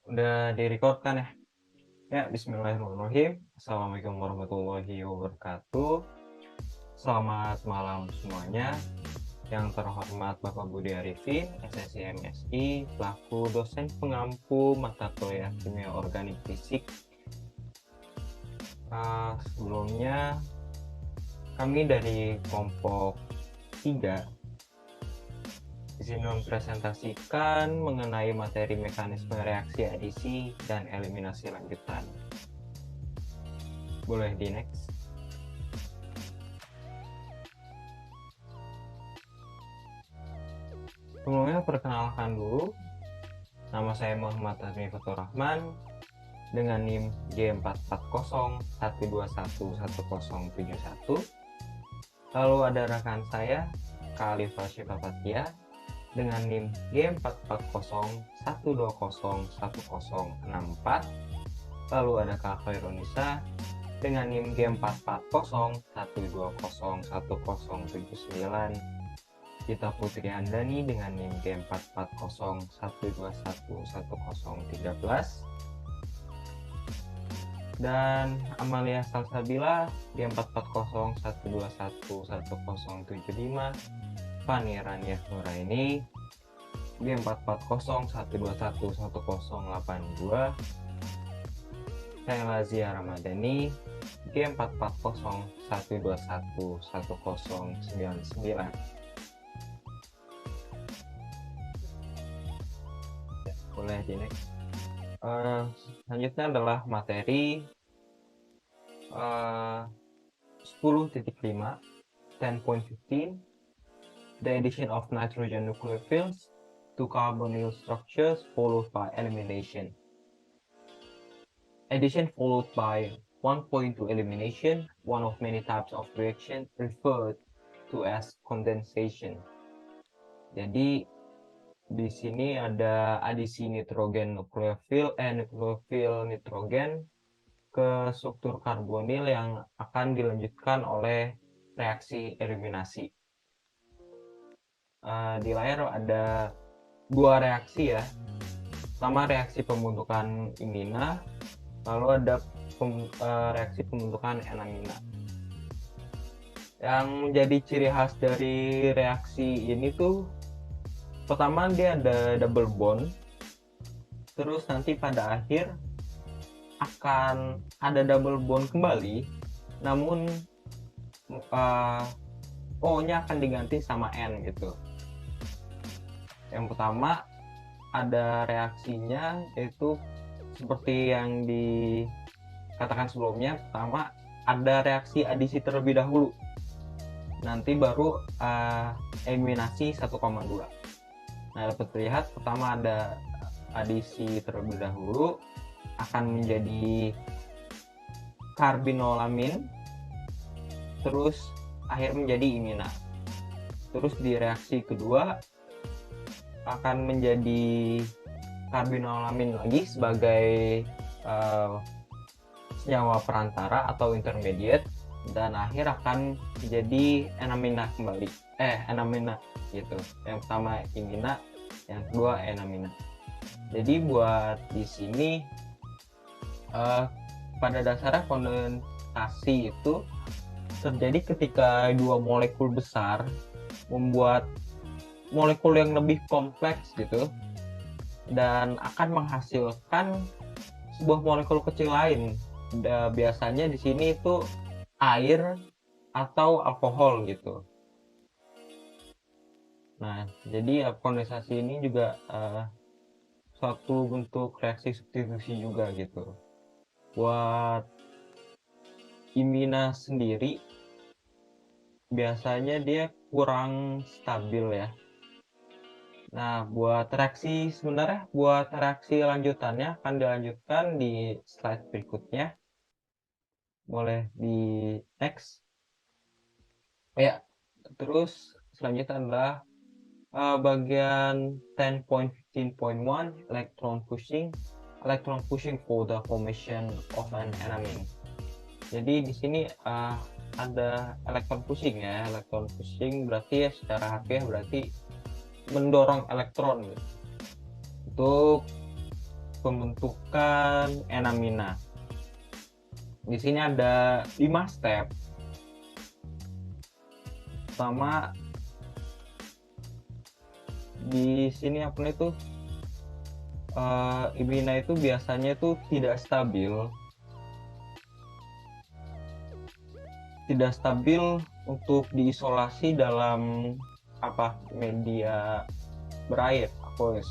Udah direcord kan ya? Ya, bismillahirrahmanirrahim. Assalamualaikum warahmatullahi wabarakatuh. Selamat malam semuanya. Yang terhormat Bapak Budi Arifin, SSI MSI, selaku dosen pengampu mata kuliah kimia organik fisik. Sebelumnya, kami dari kelompok 3 di sini mempresentasikan mengenai materi mekanisme reaksi adisi dan eliminasi lanjutan. Boleh di next. Sebelumnya perkenalkan dulu, nama saya Muhammad Azmi Fatur Rahman dengan NIM G44012111071. Lalu ada rekan saya Kak Alifa Syifafatia dengan NIM G44012011064. Lalu ada Kak Khairunisa dengan NIM G44012011079. Kita Putri Handani dengan NIM G44012111013, dan Amalia Salsabila G44012111075, Fani Raniah Nuraini G44012111082, saya Lazia Ramadhani G44012111099. Boleh di next. Selanjutnya adalah materi 10.5 10.15, the addition of nitrogen nucleophiles to carbonyl structures followed by elimination. Addition followed by 1.2 elimination, one of many types of reaction referred to as condensation. Jadi di sini ada adisi nitrogen nukleofil nitrogen ke struktur karbonil yang akan dilanjutkan oleh reaksi eliminasi. Di layar ada dua reaksi ya. Pertama reaksi pembentukan imina, lalu ada reaksi pembentukan enamina. Yang menjadi ciri khas dari reaksi ini tuh, pertama dia ada double bond, terus nanti pada akhir akan ada double bond kembali, namun O-nya akan diganti sama N gitu. Yang pertama ada reaksinya yaitu seperti yang dikatakan sebelumnya, pertama ada reaksi adisi terlebih dahulu, nanti baru eliminasi 1,2. Nah, dapat terlihat pertama ada adisi terlebih dahulu akan menjadi karbinolamin, terus akhir menjadi imina. Terus di reaksi kedua akan menjadi karbinolamin lagi sebagai senyawa perantara atau intermediate, dan akhir akan menjadi enamina kembali. Enamina gitu. Yang pertama imina, yang kedua enamina. Jadi buat di sini pada dasarnya kondensasi itu terjadi ketika dua molekul besar membuat molekul yang lebih kompleks gitu, dan akan menghasilkan sebuah molekul kecil lain. Biasanya di sini itu air atau alkohol gitu. Nah, jadi kondensasi ini juga suatu bentuk reaksi substitusi juga gitu. Buat imina sendiri biasanya dia kurang stabil ya. Nah, buat reaksi lanjutannya akan dilanjutkan di slide berikutnya. Boleh di next. Ya, terus selanjutnya adalah bagian 10.15.1 electron pushing for the formation of an enamine. Jadi di sini ada electron pushing ya. Electron pushing berarti secara harfiah berarti mendorong elektron gitu, untuk pembentukan enamina. Di sini ada 5 step. Pertama, di sini apa itu imina itu biasanya itu tidak stabil untuk diisolasi dalam media berair aqueous,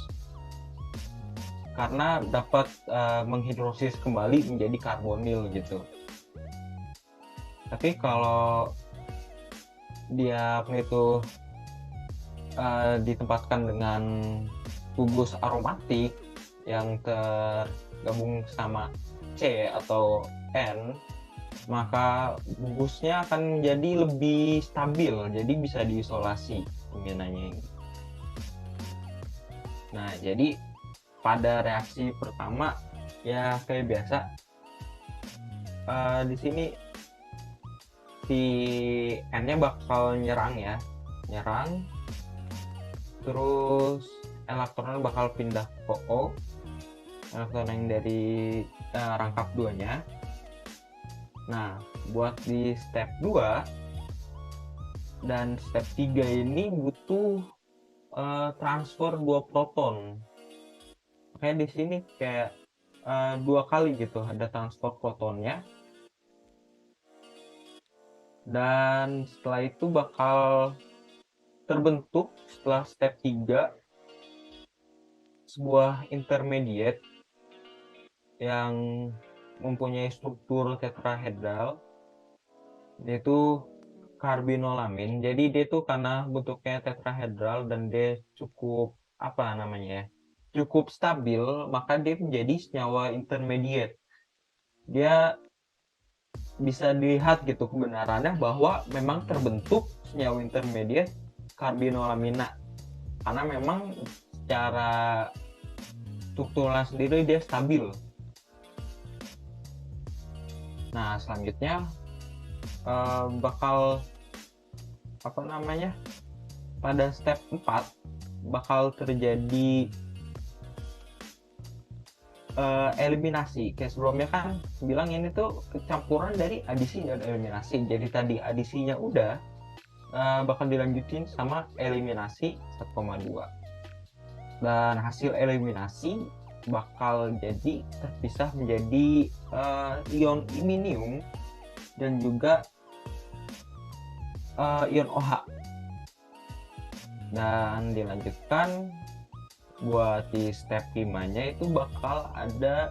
karena dapat menghidrosis kembali menjadi karbonil gitu. Tapi kalau dia itu ditempatkan dengan gugus aromatik yang tergabung sama C atau N, maka gugusnya akan menjadi lebih stabil, jadi bisa diisolasi iminanya. Nah, jadi pada reaksi pertama ya kayak biasa, di sini si N-nya bakal nyerang, terus elektronnya bakal pindah ke O, elektron yang dari rangkap 2-nya. Nah, buat di step 2 dan step 3 ini butuh transfer 2 proton. Makanya di sini kayak 2 kali gitu ada transfer protonnya. Dan setelah itu bakal terbentuk setelah step 3 sebuah intermediate yang mempunyai struktur tetrahedral, yaitu karbinolamin. Jadi dia tuh karena bentuknya tetrahedral dan dia cukup cukup stabil, maka dia menjadi senyawa intermediate. Dia bisa dilihat gitu kebenarannya bahwa memang terbentuk senyawa intermediate karbinolamina, karena memang secara strukturnya sendiri dia stabil. Nah, selanjutnya bakal pada step 4 bakal terjadi eliminasi. Kayak sebelumnya kan bilang ini tuh campuran dari adisi dan eliminasi. Jadi tadi adisinya udah, bakal dilanjutin sama eliminasi 1,2. Dan hasil eliminasi bakal jadi terpisah menjadi ion iminium dan juga ion OH. Dan dilanjutkan buat di step 5-nya itu bakal ada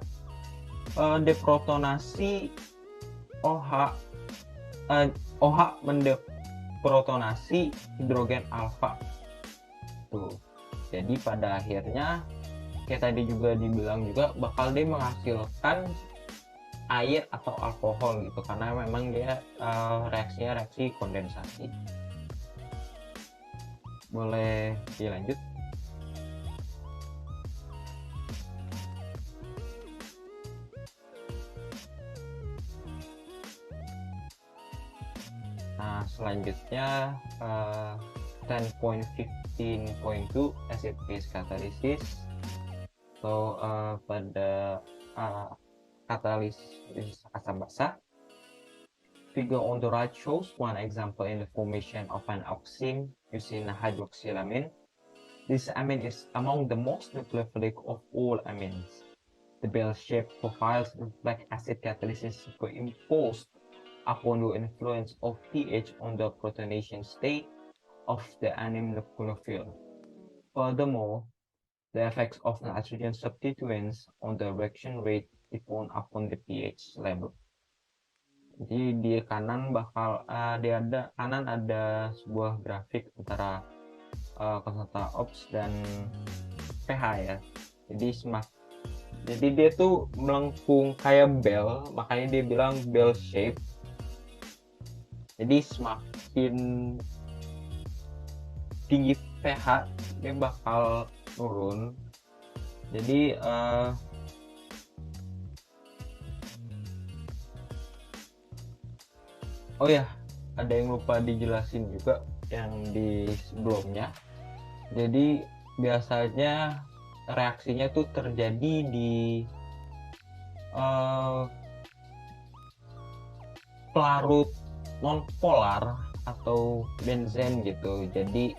deprotonasi OH mendeprotonasi hidrogen alfa tuh. Jadi pada akhirnya kayak tadi juga dibilang juga bakal dia menghasilkan air atau alkohol gitu, karena memang dia reaksinya reaksi kondensasi. Boleh dilanjut. Nah, selanjutnya 10.15.2 acid base catalysis atau pada katalisis asam basa. Figure on the right shows one example in the formation of an oxime using hydroxylamine. This amine is among the most nucleophilic of all amines. The bell-shaped profiles reflect acid catalysis superimposed upon the influence of pH on the protonation state of the amine nucleophile. Furthermore, the effects of nitrogen substituents on the reaction rate depend upon the pH level. Jadi di kanan ada sebuah grafik antara konstanta Ops dan pH ya. Jadi dia tuh melengkung kayak bell, makanya dia bilang bell shape. Jadi semakin tinggi pH dia bakal turun. Jadi oh ya, ada yang lupa dijelasin juga yang di sebelumnya. Jadi biasanya reaksinya tuh terjadi di pelarut nonpolar atau benzen gitu. Jadi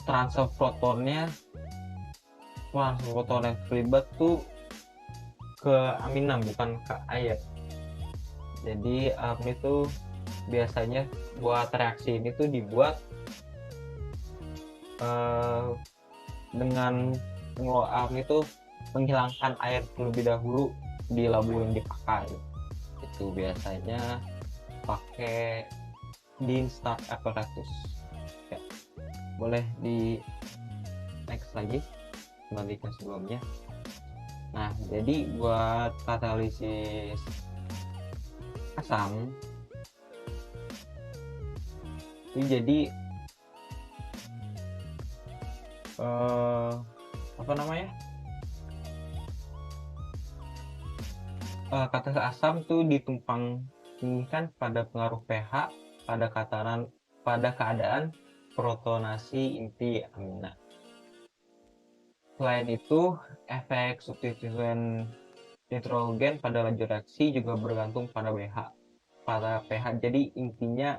transfer protonnya terlibat tuh ke aminan, bukan ke air. Jadi itu biasanya buat reaksi ini tuh dibuat dengan itu menghilangkan air terlebih dahulu di labu yang dipakai. Itu biasanya pakai Dean Stark apparatus. Ya, boleh di next lagi, kembali ke sebelumnya. Nah, jadi buat katalisis asam itu jadi katalisis asam tuh ditumpangkan pada pengaruh pH pada keadaan protonasi inti amina. Selain itu, efek substituen nitrogen pada laju reaksi juga bergantung pada pH. Jadi intinya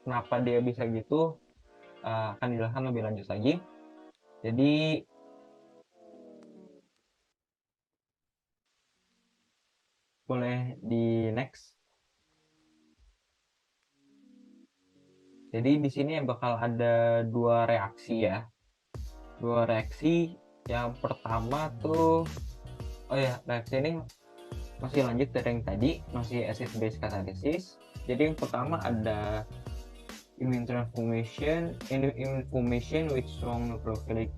kenapa dia bisa gitu akan dijelaskan lebih lanjut lagi. Jadi boleh di next. Jadi di sini bakal ada dua reaksi ya. Dua reaksi. Yang pertama tuh reaksi ini masih lanjut dari yang tadi, masih acid base catalysis. Jadi yang pertama ada immune transformation with strong nucleophilic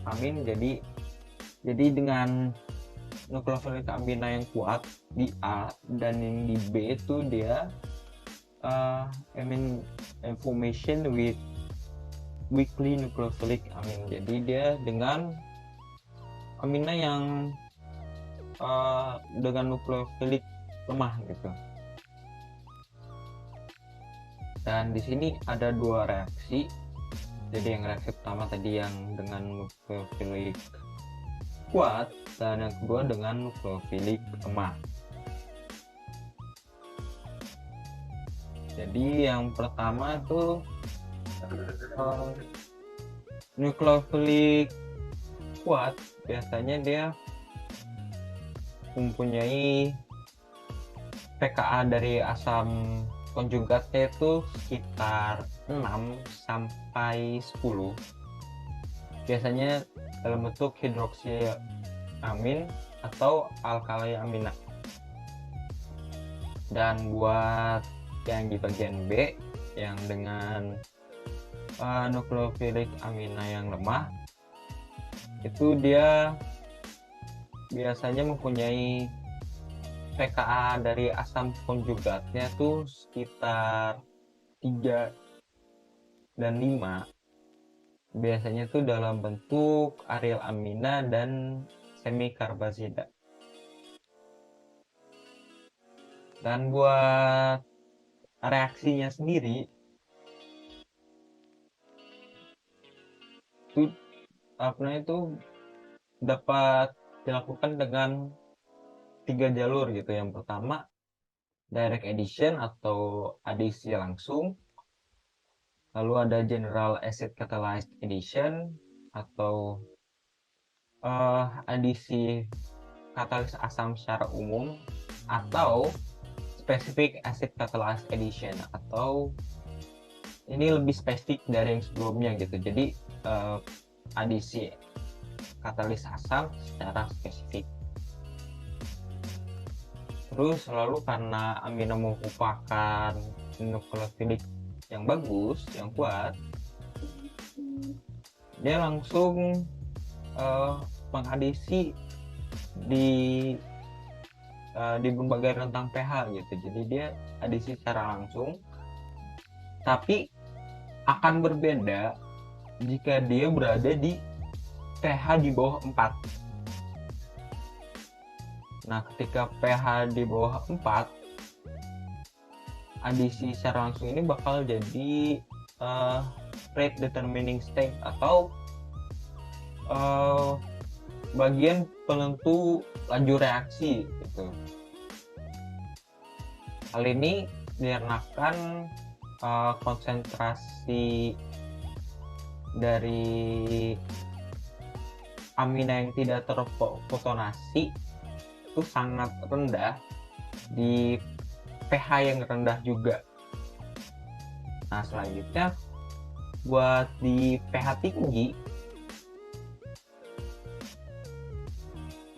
amin. Jadi dengan nucleophilic amina yang kuat di A dan yang di B itu dia information with weakly nucleophilic amin. Jadi dia dengan amina yang dengan nukleofilik lemah gitu. Dan di sini ada dua reaksi. Jadi yang reaksi pertama tadi yang dengan nukleofilik kuat, dan yang kedua dengan nukleofilik lemah. Jadi yang pertama itu nukleofilik kuat biasanya dia mempunyai pKa dari asam konjugatnya itu sekitar 6 sampai 10. Biasanya dalam bentuk hidroksiamin atau alkali amina. Dan buat yang di bagian B yang dengan nukleofilik amina yang lemah, itu dia biasanya mempunyai pKa dari asam konjugatnya tuh sekitar 3 dan 5. Biasanya tuh dalam bentuk aryl amina dan semikarbazida. Dan buat reaksinya sendiri itu dapat dilakukan dengan 3 jalur gitu. Yang pertama direct addition atau adisi langsung, lalu ada general acid catalyzed addition atau adisi katalis asam secara umum, atau specific acid catalyzed addition, atau ini lebih spesifik dari yang sebelumnya gitu. Jadi adisi katalis asam secara spesifik. Terus lalu karena amina merupakan nukleofilik yang bagus, yang kuat, dia langsung mengadisi di berbagai rentang pH gitu. Jadi dia adisi secara langsung, tapi akan berbeda jika dia berada di pH di bawah 4. Nah, ketika pH di bawah 4, adisi secara langsung ini bakal jadi rate determining state atau bagian penentu laju reaksi gitu. Hal ini dikarenakan konsentrasi dari amina yang tidak terfotonasi itu sangat rendah di pH yang rendah juga. Nah, selanjutnya buat di pH tinggi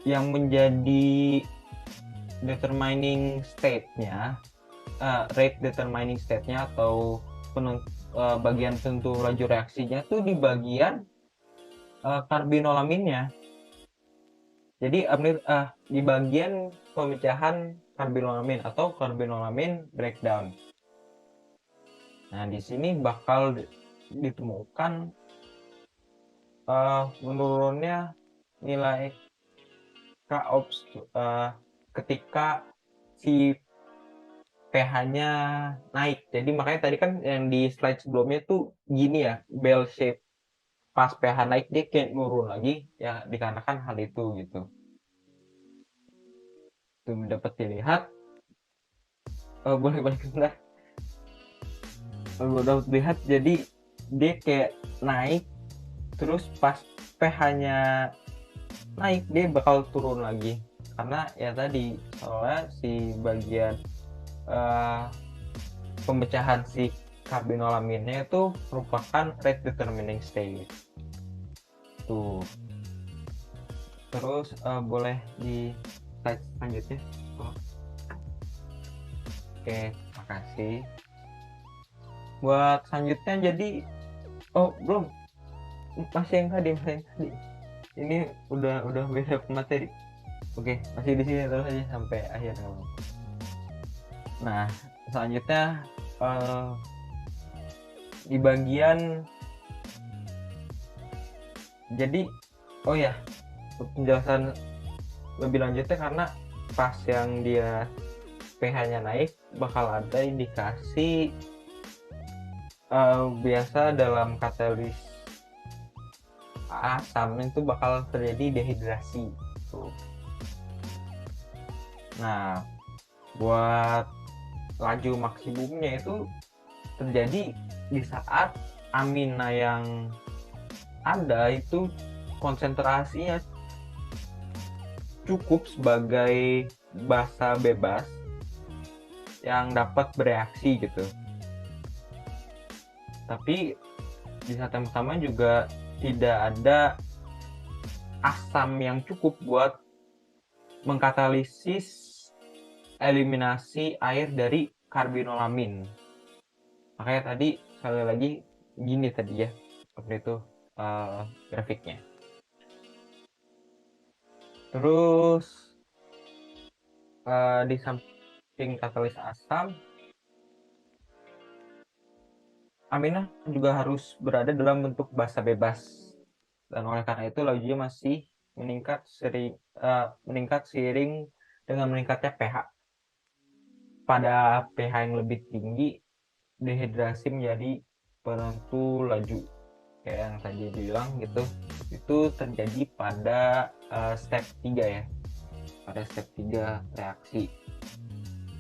yang menjadi determining state-nya, rate determining state-nya atau bagian penentu laju reaksinya tuh di bagian karbinolaminnya. Jadi di bagian pemecahan karbinolamin atau karbinolamin breakdown. Nah, di sini bakal ditemukan menurunnya nilai Kops ketika si pH-nya naik. Jadi makanya tadi kan yang di slide sebelumnya tuh gini ya, bell shape. Pas pH naik dia kayak nurun lagi ya, dikarenakan hal itu gitu. Itu dapat dilihat. Boleh balik sebentar. Dapat dilihat jadi dia kayak naik, terus pas pH-nya naik dia bakal turun lagi karena ya tadi soalnya si bagian pemecahan si karbinolaminnya itu merupakan rate determining state tuh. Terus boleh di slide selanjutnya. Oke, makasih. Buat selanjutnya jadi belum, masih yang tadi ini udah beda materi. Oke, masih di sini terus aja sampai akhir. Nah, selanjutnya di bagian jadi penjelasan lebih lanjutnya karena pas yang dia pH-nya naik bakal ada indikasi biasa dalam katalis asam itu bakal terjadi dehidrasi tuh. Nah, buat laju maksimumnya itu terjadi di saat amina yang ada itu konsentrasinya cukup sebagai basa bebas yang dapat bereaksi gitu. Tapi di saat yang sama juga tidak ada asam yang cukup buat mengkatalisis eliminasi air dari karbinolamin. Makanya tadi sekali lagi gini tadi ya, seperti itu grafiknya. Terus di samping katalis asam, amina juga harus berada dalam bentuk basa bebas, dan oleh karena itu lajunya masih meningkat seiring dengan meningkatnya pH. Pada pH yang lebih tinggi, dehidrasi menjadi penentu laju kayak yang tadi bilang gitu. Itu terjadi pada step 3 ya, pada step 3 reaksi.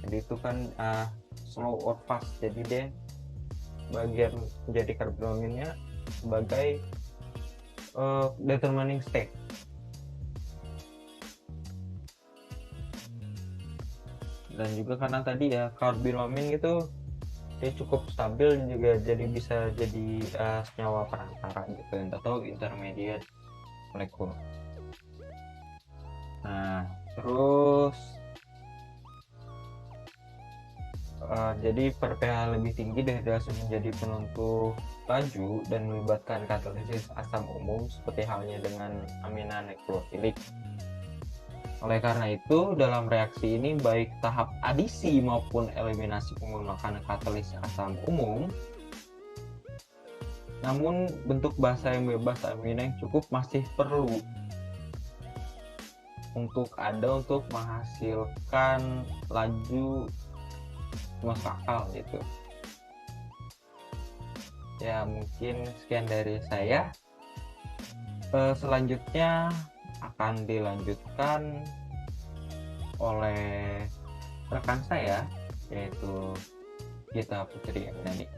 Jadi itu kan slow or fast, jadi dia bagian menjadi karbinolaminnya sebagai determining state. Dan juga karena tadi ya karbinolamin gitu dia cukup stabil juga, jadi bisa jadi senyawa perantara gitu atau intermediate molekul. Nah, terus jadi per pH lebih tinggi dehidrasi menjadi penentu laju dan melibatkan katalisis asam umum seperti halnya dengan amina nukleofilik. Oleh karena itu, dalam reaksi ini baik tahap adisi maupun eliminasi menggunakan katalisis asam umum, namun bentuk basa yang bebas amina yang cukup masih perlu untuk menghasilkan laju masuk akal gitu. Ya, mungkin sekian dari saya. Selanjutnya akan dilanjutkan oleh rekan saya, yaitu Gita Putri Aminani.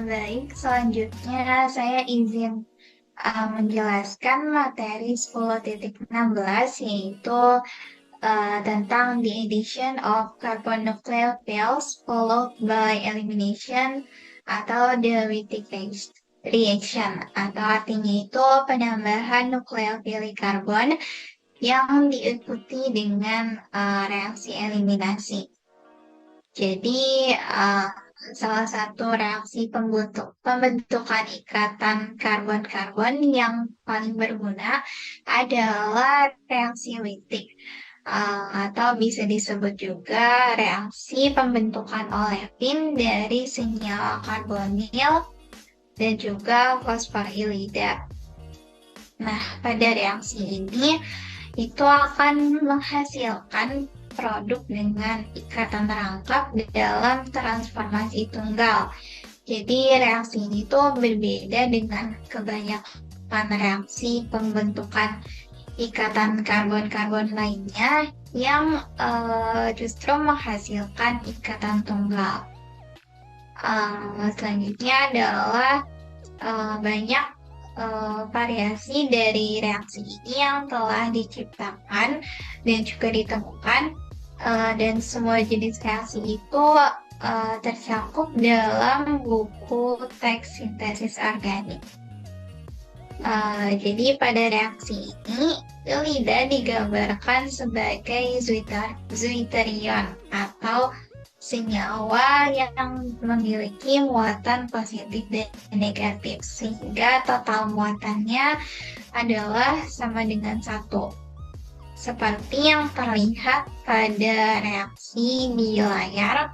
Baik, selanjutnya saya izin menjelaskan materi 10.16 yaitu tentang the addition of carbonucleophils followed by elimination atau the Wittig reaction atau artinya itu penambahan nukleofil karbon yang diikuti dengan reaksi eliminasi. Jadi salah satu reaksi pembentukan ikatan karbon-karbon yang paling berguna adalah reaksi Wittig. Atau bisa disebut juga reaksi pembentukan olefin dari senyawa karbonil dan juga fosforilida. Nah, pada reaksi ini itu akan menghasilkan produk dengan ikatan terangkap dalam transformasi tunggal. Jadi reaksi ini tuh berbeda dengan kebanyakan reaksi pembentukan ikatan karbon-karbon lainnya yang justru menghasilkan ikatan tunggal. Selanjutnya adalah banyak variasi dari reaksi ini yang telah diciptakan dan juga ditemukan, dan semua jenis reaksi itu tercakup dalam buku teks sintesis organik. Jadi pada reaksi ini, Ylida digambarkan sebagai zwitterion atau senyawa yang memiliki muatan positif dan negatif, sehingga total muatannya adalah sama dengan 1. Seperti yang terlihat pada reaksi di layar,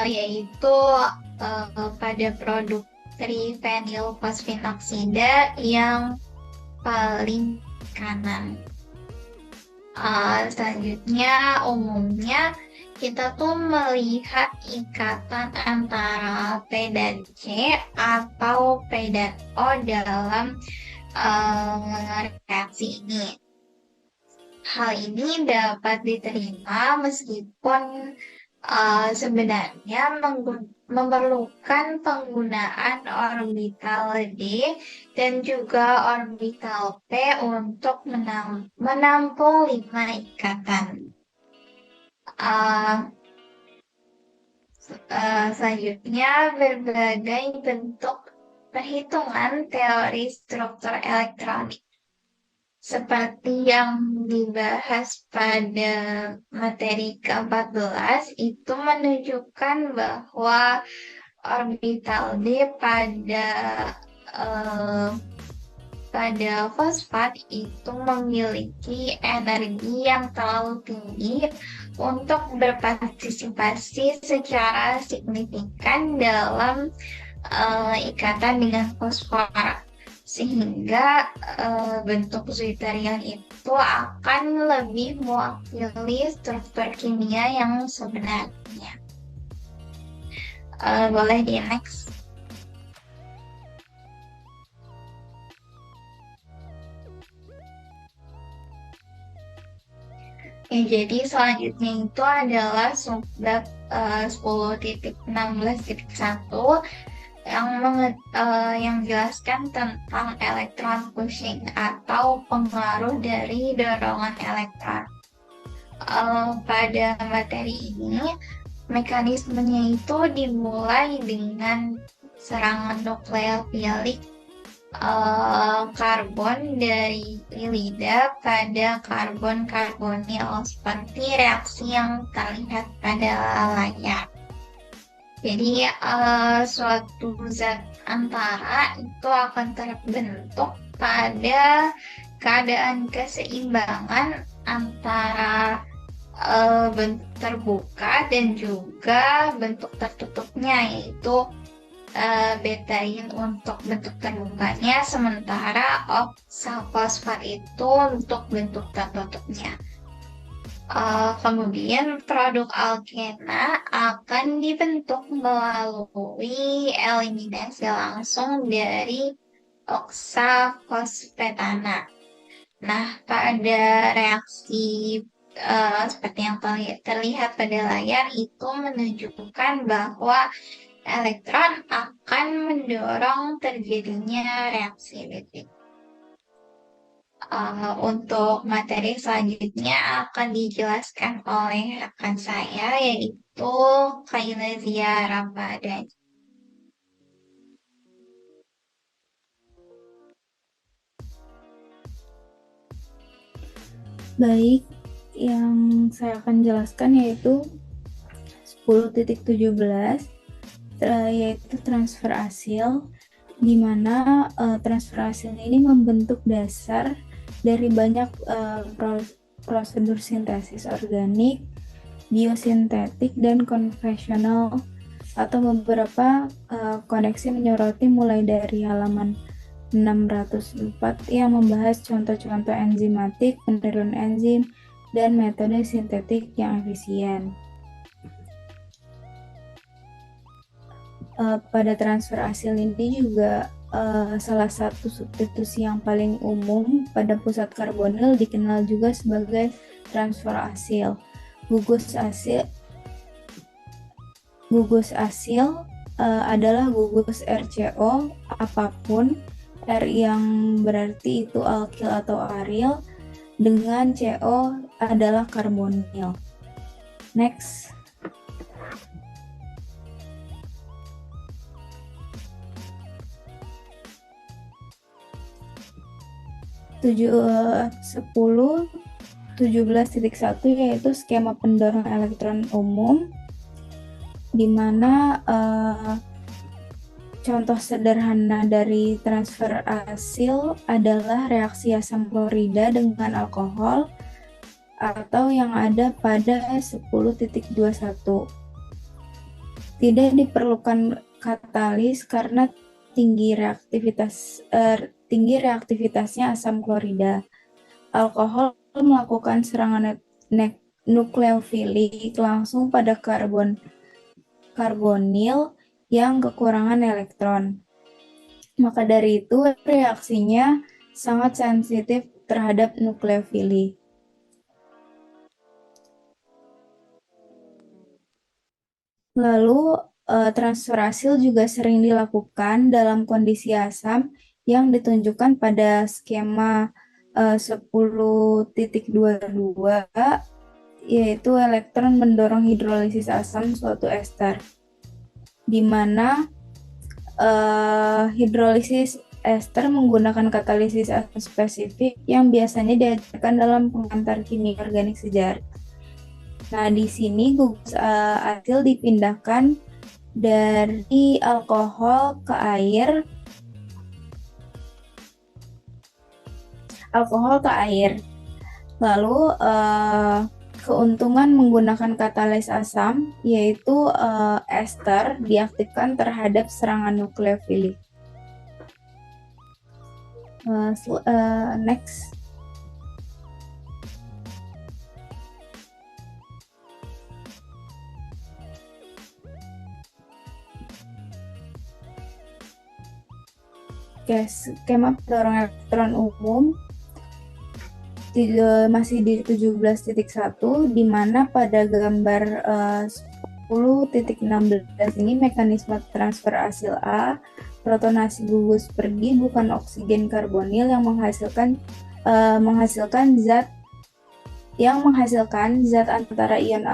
yaitu pada produk trifenilfosfinoksida yang paling kanan. Selanjutnya, umumnya kita tuh melihat ikatan antara P dan C atau P dan O dalam reaksi ini. Hal ini dapat diterima meskipun sebenarnya memerlukan penggunaan orbital D dan juga orbital P untuk menampung 5 ikatan. Selanjutnya, berbagai bentuk perhitungan teori struktur elektronik seperti yang dibahas pada materi ke-14 itu menunjukkan bahwa orbital D pada fosfat itu memiliki energi yang terlalu tinggi untuk berpartisipasi secara signifikan dalam ikatan dengan fosfor, sehingga bentuk zwitterion itu akan lebih mewakili struktur kimia yang sebenarnya. Boleh di next. Jadi selanjutnya itu adalah subbab 10.16.1 yang jelaskan tentang elektron pushing atau pengaruh dari dorongan elektron. Pada materi ini, mekanismenya itu dimulai dengan serangan nukleofilik karbon dari Ylida pada karbon-karbonil seperti reaksi yang terlihat pada layar. Jadi suatu zat antara itu akan terbentuk pada keadaan keseimbangan antara bentuk terbuka dan juga bentuk tertutupnya, yaitu betain untuk bentuk terbukanya, sementara oksa-fosfat itu untuk bentuk tertutupnya. Kemudian produk alkena akan dibentuk melalui eliminasi langsung dari oksafosfetana. Nah, pada reaksi seperti yang terlihat pada layar itu menunjukkan bahwa elektron akan mendorong terjadinya reaksi Wittig. Untuk materi selanjutnya akan dijelaskan oleh rekan saya, yaitu Kailazia Ramadhan. Baik, yang saya akan jelaskan yaitu 10.17, yaitu transfer asil, di mana transfer asil ini membentuk dasar dari banyak prosedur sintesis organik, biosintetik, dan konvensional, atau beberapa koneksi menyoroti mulai dari halaman 604 yang membahas contoh-contoh enzimatik, peniruan enzim, dan metode sintetik yang efisien. Pada transfer asil ini juga salah satu substitusi yang paling umum pada pusat karbonil dikenal juga sebagai transfer asil. Gugus asil adalah gugus RCO apapun, R yang berarti itu alkil atau aril, dengan CO adalah karbonil. Next. Sepuluh 17.1 yaitu skema pendorong elektron umum, di mana contoh sederhana dari transfer asil adalah reaksi asam klorida dengan alkohol atau yang ada pada 10.21. Tidak diperlukan katalis karena tinggi reaktivitasnya asam klorida. Alkohol melakukan serangan nukleofilik langsung pada karbonil yang kekurangan elektron. Maka dari itu reaksinya sangat sensitif terhadap nukleofili. Lalu transfer asil juga sering dilakukan dalam kondisi asam yang ditunjukkan pada skema 10.22, yaitu elektron mendorong hidrolisis asam suatu ester, di mana hidrolisis ester menggunakan katalisis asam spesifik yang biasanya diajarkan dalam pengantar kimia organik sejarah. Nah, di sini gugus asil dipindahkan dari alkohol ke air, Lalu keuntungan menggunakan katalis asam yaitu ester diaktifkan terhadap serangan nukleofilik. Next. Oke, skema pendorong elektron umum masih di 17.1, di mana pada gambar 10.16 ini mekanisme transfer asil A, protonasi gugus pergi bukan oksigen karbonil yang menghasilkan zat antara ion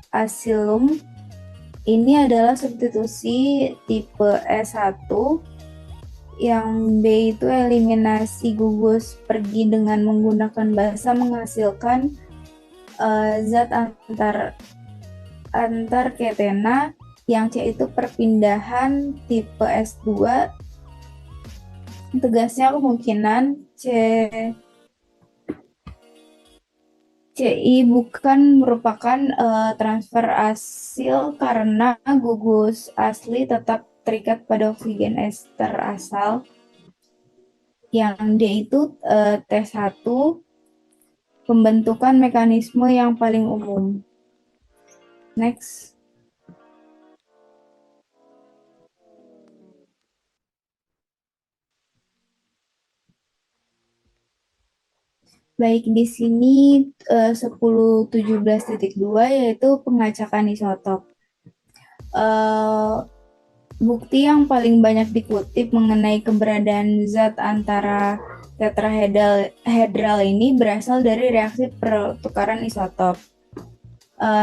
asilum. Ini adalah substitusi tipe S1, yang B itu eliminasi gugus pergi dengan menggunakan basa menghasilkan zat antar ketena, yang C itu perpindahan tipe S2. Tegasnya kemungkinan CI bukan merupakan transfer asil karena gugus asli tetap terikat pada oksigen ester asal yang dia itu T1, pembentukan mekanisme yang paling umum. Next. Baik, di sini 1017.2 yaitu pengacakan isotop. Bukti yang paling banyak dikutip mengenai keberadaan zat antara tetrahedral ini berasal dari reaksi pertukaran isotop.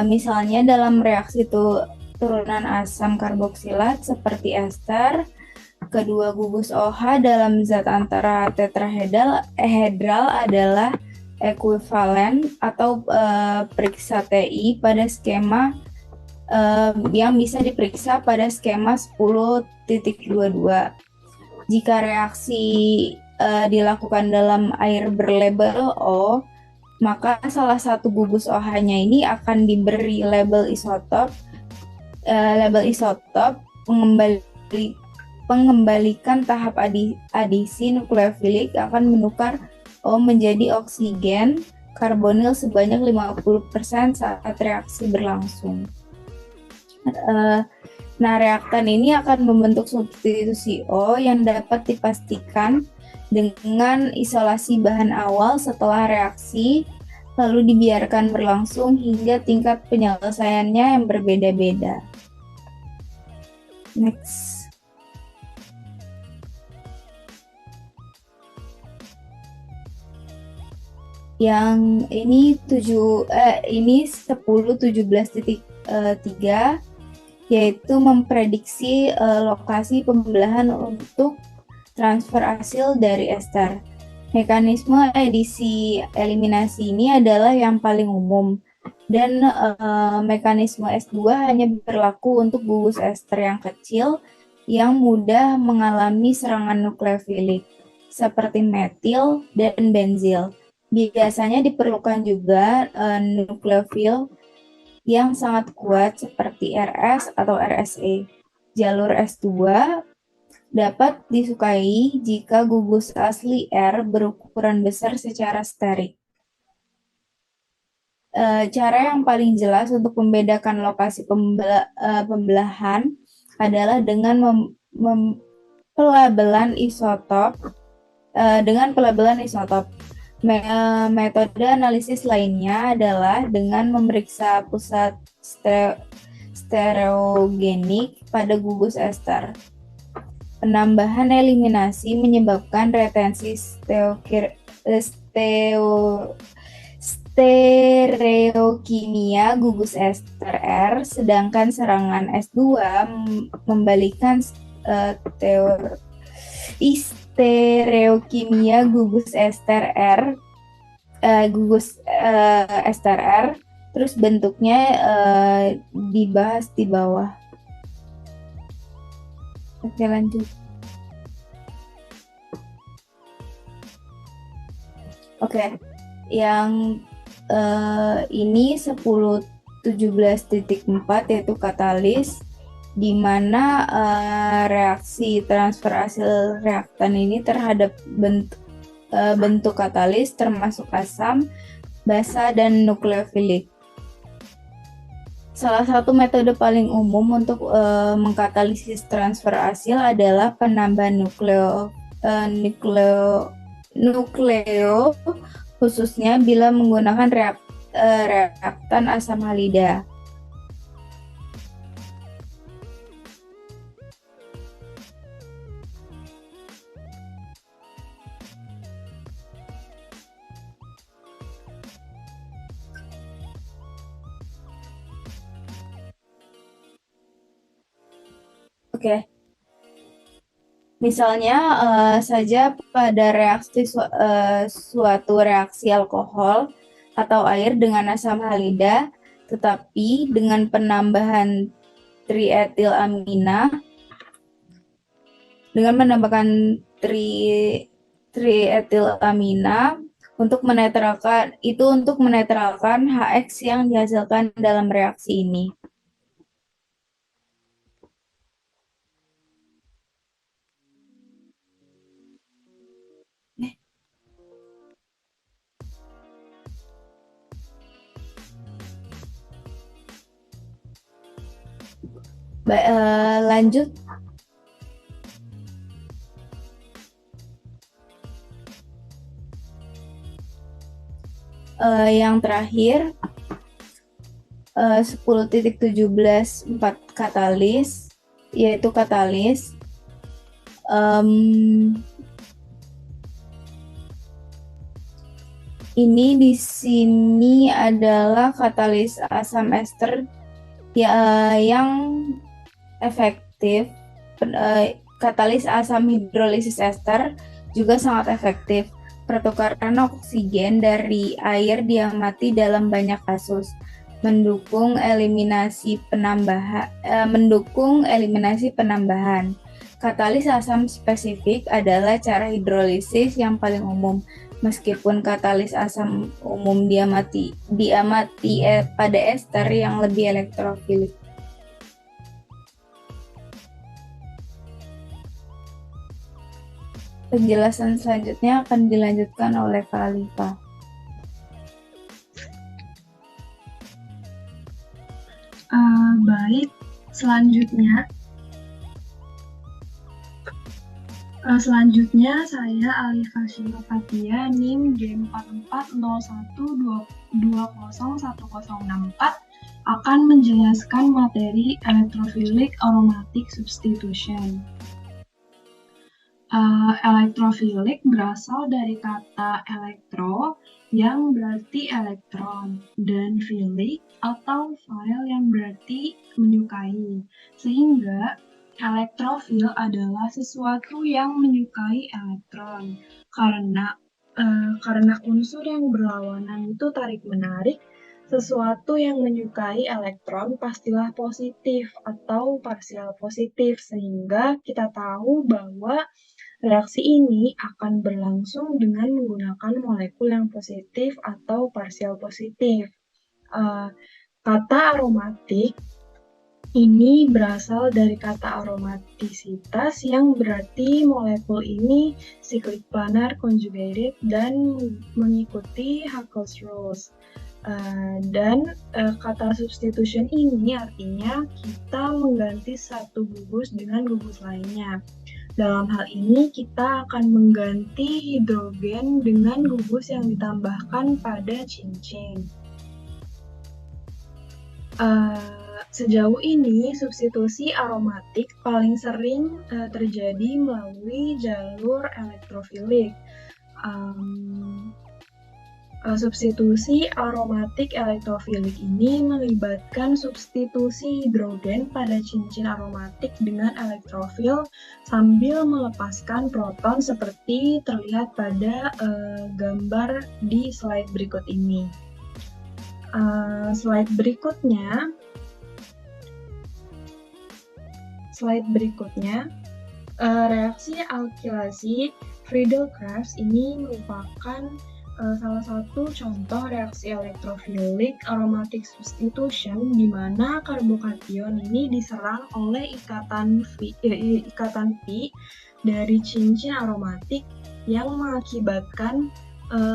Misalnya dalam reaksi turunan asam karboksilat seperti ester, kedua gugus OH dalam zat antara tetrahedral adalah ekuivalen atau periksa TI pada skema yang bisa diperiksa pada skema 10.22. Jika reaksi dilakukan dalam air berlabel O, maka salah satu gugus OH-nya ini akan diberi label isotop. Pengembalikan tahap adisi nukleofilik akan menukar O menjadi oksigen karbonil sebanyak 50% saat reaksi berlangsung. Nah, reaktan ini akan membentuk substitusi O yang dapat dipastikan dengan isolasi bahan awal setelah reaksi, lalu dibiarkan berlangsung hingga tingkat penyelesaiannya yang berbeda-beda. Next. Yang ini 1017.3 yaitu memprediksi lokasi pembelahan untuk transfer asil dari ester. Mekanisme edisi eliminasi ini adalah yang paling umum dan mekanisme S2 hanya berlaku untuk gugus ester yang kecil yang mudah mengalami serangan nukleofilik seperti metil dan benzil. Biasanya diperlukan juga nukleofil yang sangat kuat seperti RS atau RSE. Jalur S2 dapat disukai jika gugus asli R berukuran besar secara sterik. Cara yang paling jelas untuk membedakan lokasi pembelahan adalah dengan pelabelan isotop. Metode analisis lainnya adalah dengan memeriksa pusat stereogenik pada gugus ester. Penambahan eliminasi menyebabkan retensi stereokimia gugus ester R, sedangkan serangan S2 membalikan stereokimia gugus ester R, terus bentuknya dibahas di bawah. Oke, lanjut. Oke, yang ini 1017.4 yaitu katalis, di mana reaksi transfer asil reaktan ini terhadap bentuk katalis termasuk asam, basa, dan nukleofilik. Salah satu metode paling umum untuk mengkatalisis transfer asil adalah penambahan nukleo, khususnya bila menggunakan reaktan asam halida. Oke. Misalnya saja pada suatu reaksi alkohol atau air dengan asam halida, tetapi dengan penambahan trietilamina, trietilamina untuk menetralkan HX yang dihasilkan dalam reaksi ini. Lanjut. Yang terakhir 10.17 4 katalis, yaitu katalis. Ini di sini adalah katalis asam ester yang efektif. Katalis asam hidrolisis ester juga sangat efektif. Pertukaran oksigen dari air diamati dalam banyak kasus, mendukung eliminasi penambahan. Katalis asam spesifik adalah cara hidrolisis yang paling umum. Meskipun katalis asam umum diamati pada ester yang lebih elektrofilik. Penjelasan selanjutnya akan dilanjutkan oleh Kak Alifa. Baik, selanjutnya saya Alifa Sheila Fathia, NIM J4401201064 akan menjelaskan materi electrophilic aromatic substitution. Electrophilic berasal dari kata elektro yang berarti elektron dan philic atau phile yang berarti menyukai, sehingga elektrofil adalah sesuatu yang menyukai elektron karena unsur yang berlawanan itu tarik-menarik. Sesuatu yang menyukai elektron pastilah positif atau parsial positif, sehingga kita tahu bahwa reaksi ini akan berlangsung dengan menggunakan molekul yang positif atau parsial positif. Kata aromatik ini berasal dari kata aromatisitas yang berarti molekul ini cyclic planar conjugated dan mengikuti Huckel's rules. Dan kata substitution ini artinya kita mengganti satu gugus dengan gugus lainnya. Dalam hal ini kita akan mengganti hidrogen dengan gugus yang ditambahkan pada cincin. Sejauh ini substitusi aromatik paling sering terjadi melalui jalur elektrofilik. Substitusi aromatik elektrofilik ini melibatkan substitusi hidrogen pada cincin aromatik dengan elektrofil sambil melepaskan proton seperti terlihat pada gambar di slide berikut ini. Slide berikutnya, reaksi alkilasi Friedel-Crafts ini merupakan salah satu contoh reaksi elektrofilik aromatic substitution di mana karbokation ini diserang oleh ikatan pi dari cincin aromatik yang mengakibatkan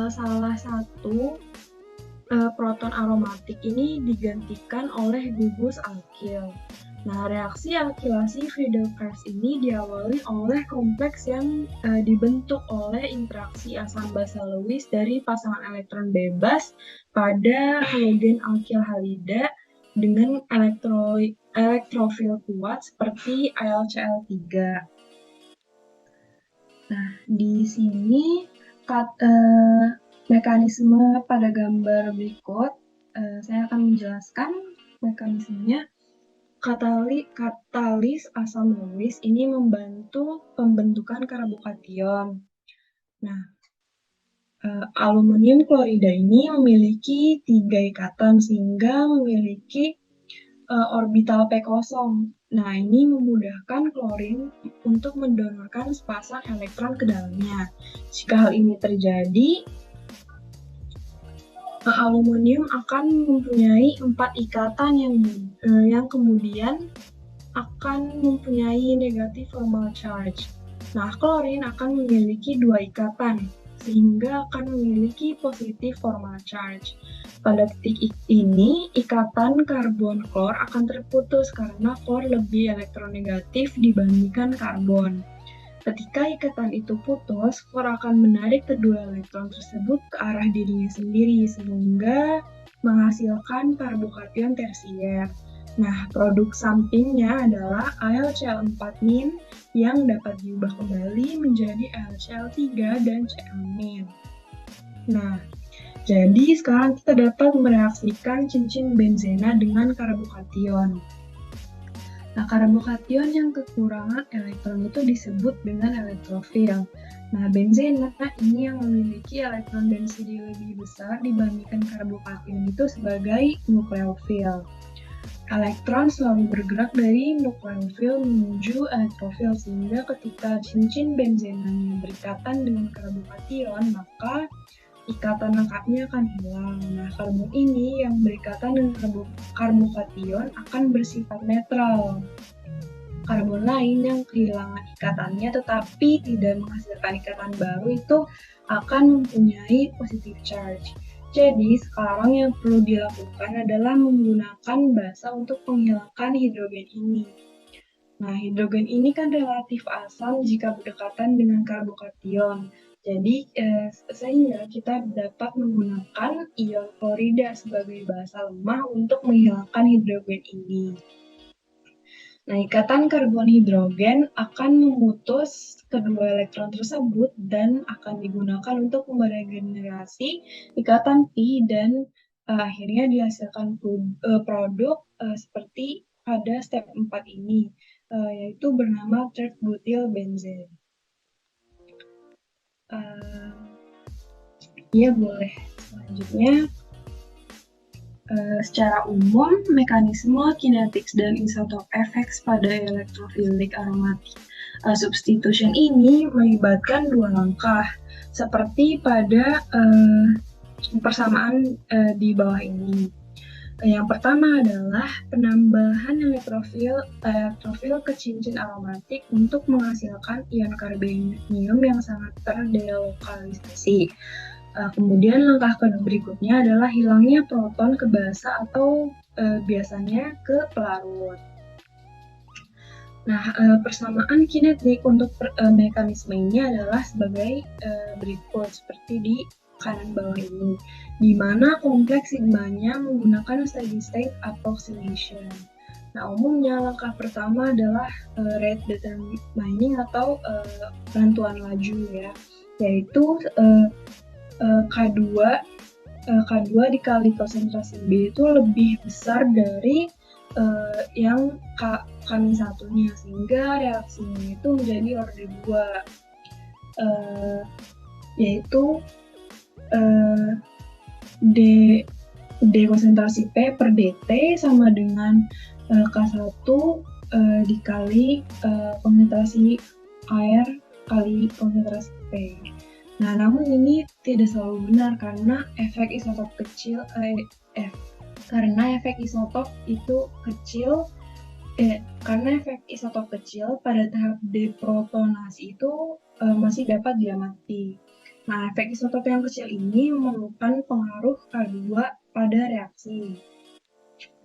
salah satu proton aromatik ini digantikan oleh gugus alkil. Nah, reaksi alkilasi Friedel-Crafts ini diawali oleh kompleks yang dibentuk oleh interaksi asam basa Lewis dari pasangan elektron bebas pada halogen alkil halida dengan elektrofil kuat seperti AlCl3. Nah, di sini mekanisme pada gambar berikut, saya akan menjelaskan mekanismenya. Katalis asam Lewis ini membantu pembentukan karbokation. Nah, aluminium klorida ini memiliki 3 ikatan sehingga memiliki orbital P kosong. Nah, ini memudahkan klorin untuk mendonorkan sepasang elektron ke dalamnya. Jika hal ini terjadi, aluminium akan mempunyai 4 ikatan yang kemudian akan mempunyai negatif formal charge. Nah, klorin akan memiliki 2 ikatan, sehingga akan memiliki positif formal charge. Pada titik ini, ikatan karbon klor akan terputus karena klor lebih elektronegatif dibandingkan karbon. Ketika ikatan itu putus, klor akan menarik kedua elektron tersebut ke arah dirinya sendiri sehingga menghasilkan karbokation tersier. Nah, produk sampingnya adalah AlCl4- yang dapat diubah kembali menjadi AlCl3 dan Cl-. Nah, jadi sekarang kita dapat mereaksikan cincin benzena dengan karbokation. Nah, karbokation yang kekurangan elektron itu disebut dengan elektrofil. Nah, benzena ini yang memiliki elektron density lebih besar dibandingkan karbokation itu sebagai nukleofil. Elektron selalu bergerak dari nukleofil menuju elektrofil, sehingga ketika cincin benzenanya berikatan dengan karbokation, maka ikatan lengkapnya akan hilang. Nah, karbon ini yang berikatan dengan karbokation akan bersifat netral. Karbon lain yang kehilangan ikatannya tetapi tidak menghasilkan ikatan baru itu akan mempunyai positive charge. Jadi, sekarang yang perlu dilakukan adalah menggunakan basa untuk menghilangkan hidrogen ini. Nah, hidrogen ini kan relatif asam jika berdekatan dengan karbokation. Jadi, sehingga kita dapat menggunakan ion klorida sebagai basa lemah untuk menghilangkan hidrogen ini. Nah, ikatan karbon hidrogen akan memutus kedua elektron tersebut dan akan digunakan untuk meregenerasi ikatan pi dan akhirnya dihasilkan produk seperti pada step 4 ini, yaitu bernama tert-butyl benzene. Ya, boleh. Selanjutnya, secara umum, mekanisme kinetics dan isotop effects pada electrophilic aromatic substitution ini melibatkan dua langkah, seperti pada persamaan di bawah ini. Yang pertama adalah penambahan elektrofil ke cincin aromatik untuk menghasilkan ion karbenium yang sangat terdelokalisasi. Kemudian langkah berikutnya adalah hilangnya proton ke basa atau biasanya ke pelarut. Nah, persamaan kinetik untuk mekanisme ini adalah sebagai berikut, seperti di kanan bawah ini, di mana kompleks sigmanya menggunakan steady state approximation. Nah, umumnya langkah pertama adalah rate determining atau penentuan laju ya, yaitu K2 dikali konsentrasi B itu lebih besar dari yang K-1-nya, sehingga reaksinya itu menjadi order 2, yaitu D konsentrasi P per dt sama dengan K1 dikali konsentrasi air kali konsentrasi P. Nah, namun ini tidak selalu benar karena efek isotop kecil pada tahap deprotonasi itu masih dapat diamati. Nah, efek isotop yang kecil ini memerlukan pengaruh K2 pada reaksi.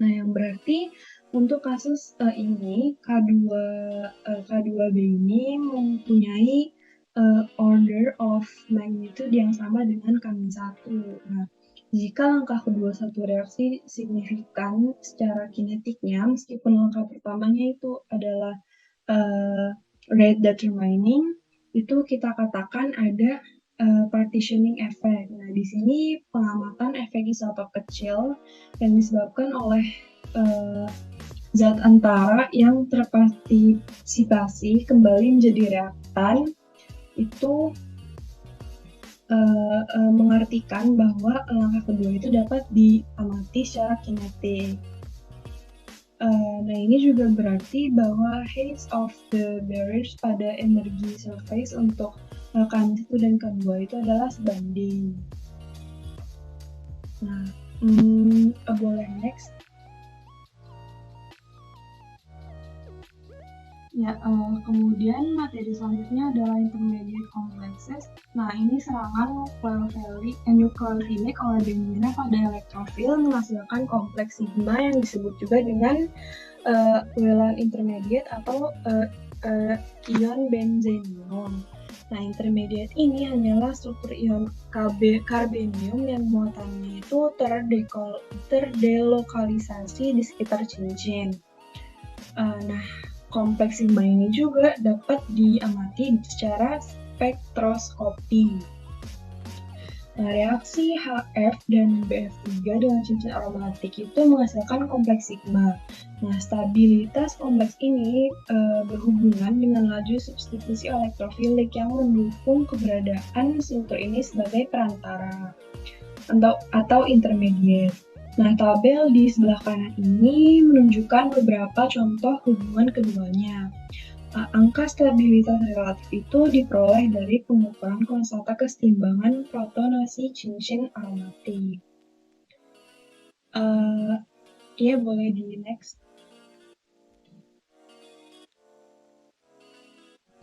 Nah, yang berarti untuk kasus ini K2B ini mempunyai order of magnitude yang sama dengan K-1. Nah, jika langkah kedua satu reaksi signifikan secara kinetiknya, meskipun langkah pertamanya itu adalah rate determining, itu kita katakan ada partitioning effect. Nah, di sini pengamatan efek isotop kecil yang disebabkan oleh zat antara yang terpartisipasi kembali menjadi reaktan itu mengartikan bahwa langkah kedua itu dapat diamati secara kinetik. Nah, ini juga berarti bahwa haze of the barriers pada energi surface untuk K1 dan K2 itu adalah sebanding. Nah, boleh next. Ya, kemudian materi selanjutnya adalah intermediate complexes. Nah, ini serangan nucleophilic oleh benzena pada elektrofil menghasilkan kompleks sigma yang disebut juga dengan uelan intermediate atau ion benzenium. Nah, intermediate ini hanyalah struktur ion karbenium yang muatannya itu terdelokalisasi di sekitar cincin. Nah, kompleks sigma ini juga dapat diamati secara spektroskopi. Nah, reaksi HF dan BF3 dengan cincin aromatik itu menghasilkan kompleks sigma. Nah, stabilitas kompleks ini berhubungan dengan laju substitusi elektrofilik yang mendukung keberadaan struktur ini sebagai perantara atau intermediate. Nah, tabel di sebelah kanan ini menunjukkan beberapa contoh hubungan keduanya. Angka stabilitas relatif itu diperoleh dari pengukuran konstanta kesetimbangan protonasi cincin aromatik. Ya, boleh di next.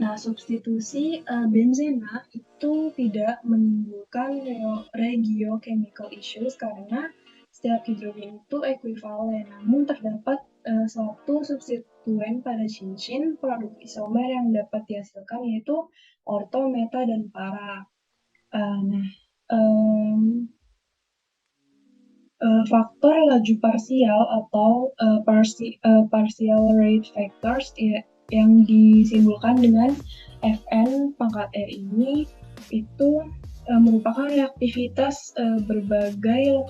Nah, substitusi benzena itu tidak menimbulkan regiochemical issues karena setiap hidrogen itu ekuivalen, namun terdapat satu substituen pada cincin produk isomer yang dapat dihasilkan yaitu orto, meta, dan para. Faktor laju parsial atau partial rate factors yang disimbolkan dengan Fn pangkat R ini itu merupakan reaktivitas berbagai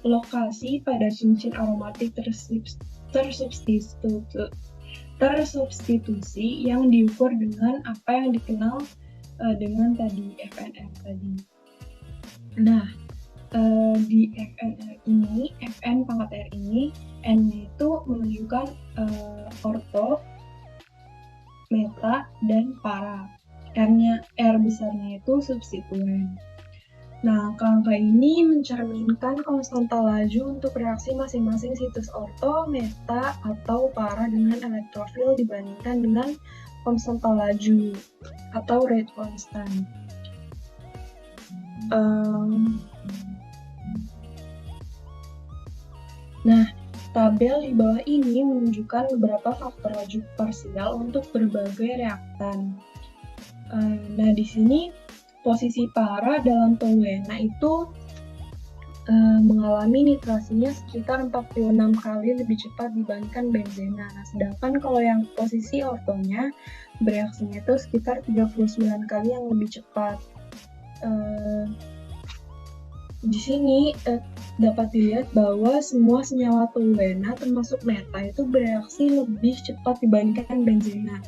lokasi pada cincin aromatik tersubstitusi yang diukur dengan apa yang dikenal dengan tadi FNR tadi. Nah, di FNR ini, Fn pangkat R ini, N-nya itu menunjukkan orto, meta, dan para. R besarnya itu substituen. Nah, angka ini mencerminkan konstanta laju untuk reaksi masing-masing situs orto, meta, atau para dengan elektrofil dibandingkan dengan konstanta laju atau rate constant. Nah, tabel di bawah ini menunjukkan beberapa faktor laju parsial untuk berbagai reaktan. Nah, di sini posisi para dalam toluena itu mengalami nitrasinya sekitar 46 kali lebih cepat dibandingkan benzena. Nah, sedangkan kalau yang posisi ortonya bereaksinya itu sekitar 39 kali yang lebih cepat. Di sini dapat dilihat bahwa semua senyawa toluena termasuk meta itu bereaksi lebih cepat dibandingkan benzena.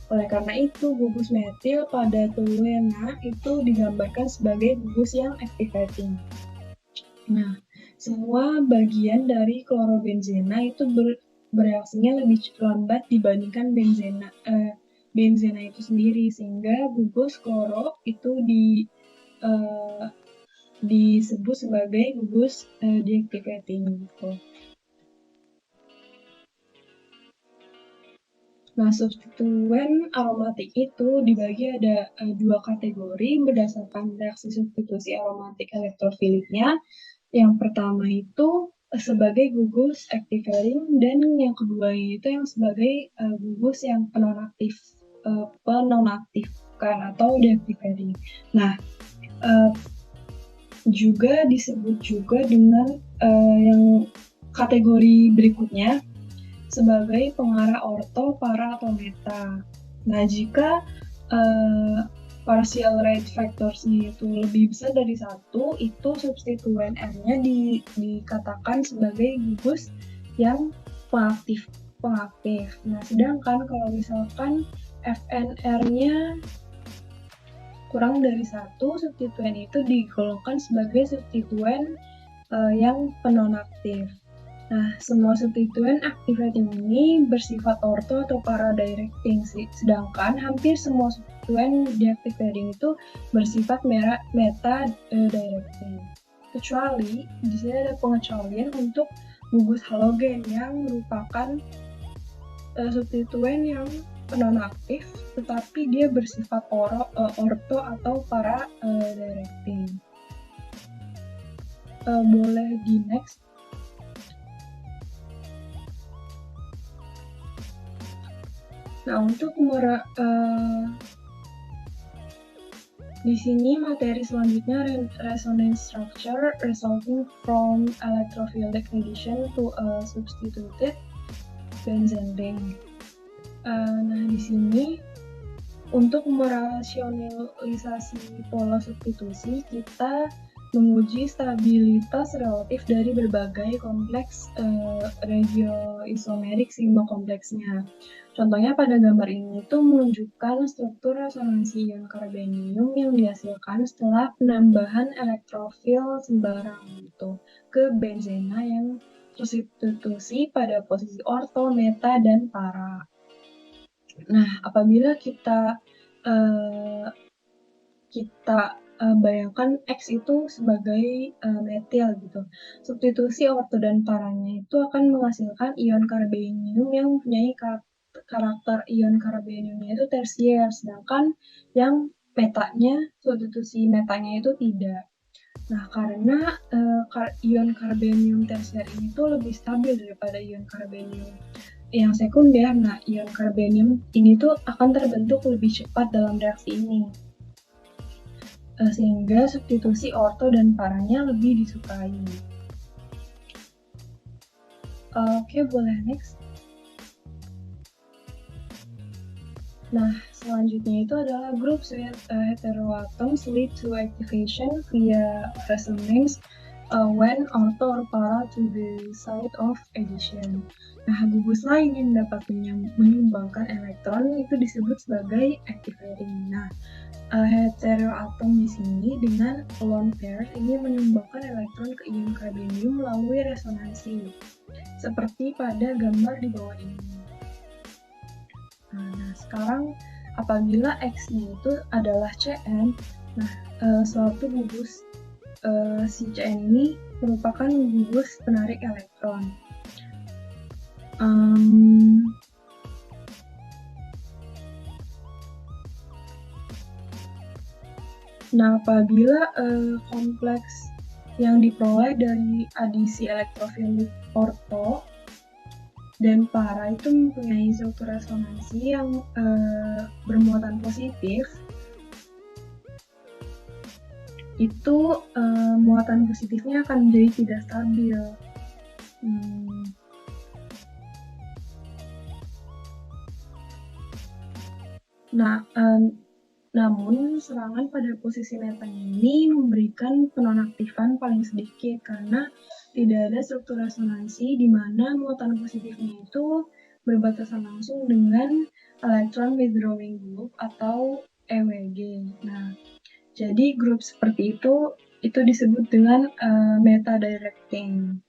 Oleh karena itu, gugus metil pada toluena itu digambarkan sebagai gugus yang activating. Nah, semua bagian dari klorobenzena itu bereaksinya lebih lambat dibandingkan benzena itu sendiri, sehingga gugus kloro itu disebut sebagai gugus deactivating gitu. Nah, substituen aromatik itu dibagi ada dua kategori berdasarkan reaksi substitusi aromatik elektrofiliknya. Yang pertama itu sebagai gugus activating dan yang kedua itu yang sebagai gugus yang penonaktifkan atau deactivating. Nah, juga disebut juga dengan yang kategori berikutnya sebagai pengarah orto, para, atau meta. Nah, jika partial rate factors-nya itu lebih besar dari 1, itu substituen R-nya dikatakan sebagai gugus yang pengaktif. Nah, sedangkan kalau misalkan FNR-nya kurang dari 1, substituen itu digolongkan sebagai substituen yang penonaktif. Nah, semua substituen activating ini bersifat orto atau para directing, sedangkan hampir semua substituen deactivating itu bersifat meta directing. Kecuali di sini ada pengecualian untuk gugus halogen yang merupakan substituen yang penonaktif, tetapi dia bersifat orto atau para directing. Boleh di next. Nah, untuk di sini materi selanjutnya resonance structure resulting from electrophilic addition to a substituted benzene ring. Nah, di sini untuk merasionalisasi pola substitusi, kita menguji stabilitas relatif dari berbagai kompleks regioisomerik sigma kompleksnya. Contohnya pada gambar ini itu menunjukkan struktur resonansi ion karbenium yang dihasilkan setelah penambahan elektrofil sembarang gitu ke benzena yang tersubstitusi pada posisi orto, meta, dan para. Nah, apabila kita bayangkan X itu sebagai metil gitu, substitusi orto dan paranya itu akan menghasilkan ion karbenium yang mempunyai karakter ion karbeniumnya itu tersier, sedangkan yang substitusi metanya itu tidak. Nah, karena ion karbenium tersier ini tuh lebih stabil daripada ion karbenium yang sekunder, nah ion karbenium ini tuh akan terbentuk lebih cepat dalam reaksi ini. Sehingga substitusi orto dan paranya lebih disukai. Oke, boleh next. Nah, selanjutnya itu adalah groups with heteroatoms lead to activation via resonance when ortho or para to the site of addition. Nah, gugus lain yang dapat menyumbangkan elektron itu disebut sebagai activating. Nah, heteroatom di sini dengan lone pair ini menyumbangkan elektron ke ion karbenium melalui resonansi, seperti pada gambar di bawah ini. Nah, sekarang apabila X-nya itu adalah Cn, nah suatu gugus si Cn ini merupakan gugus penarik elektron. Nah, apabila kompleks yang diperoleh dari adisi elektrofilik orto dan para itu mempunyai struktur resonansi yang bermuatan positif, itu muatan positifnya akan menjadi tidak stabil. Nah, namun serangan pada posisi metanya ini memberikan penonaktifan paling sedikit karena tidak ada struktur resonansi di mana muatan positifnya itu berbatasan langsung dengan electron withdrawing group atau EWG. Nah, jadi grup seperti itu disebut dengan meta directing.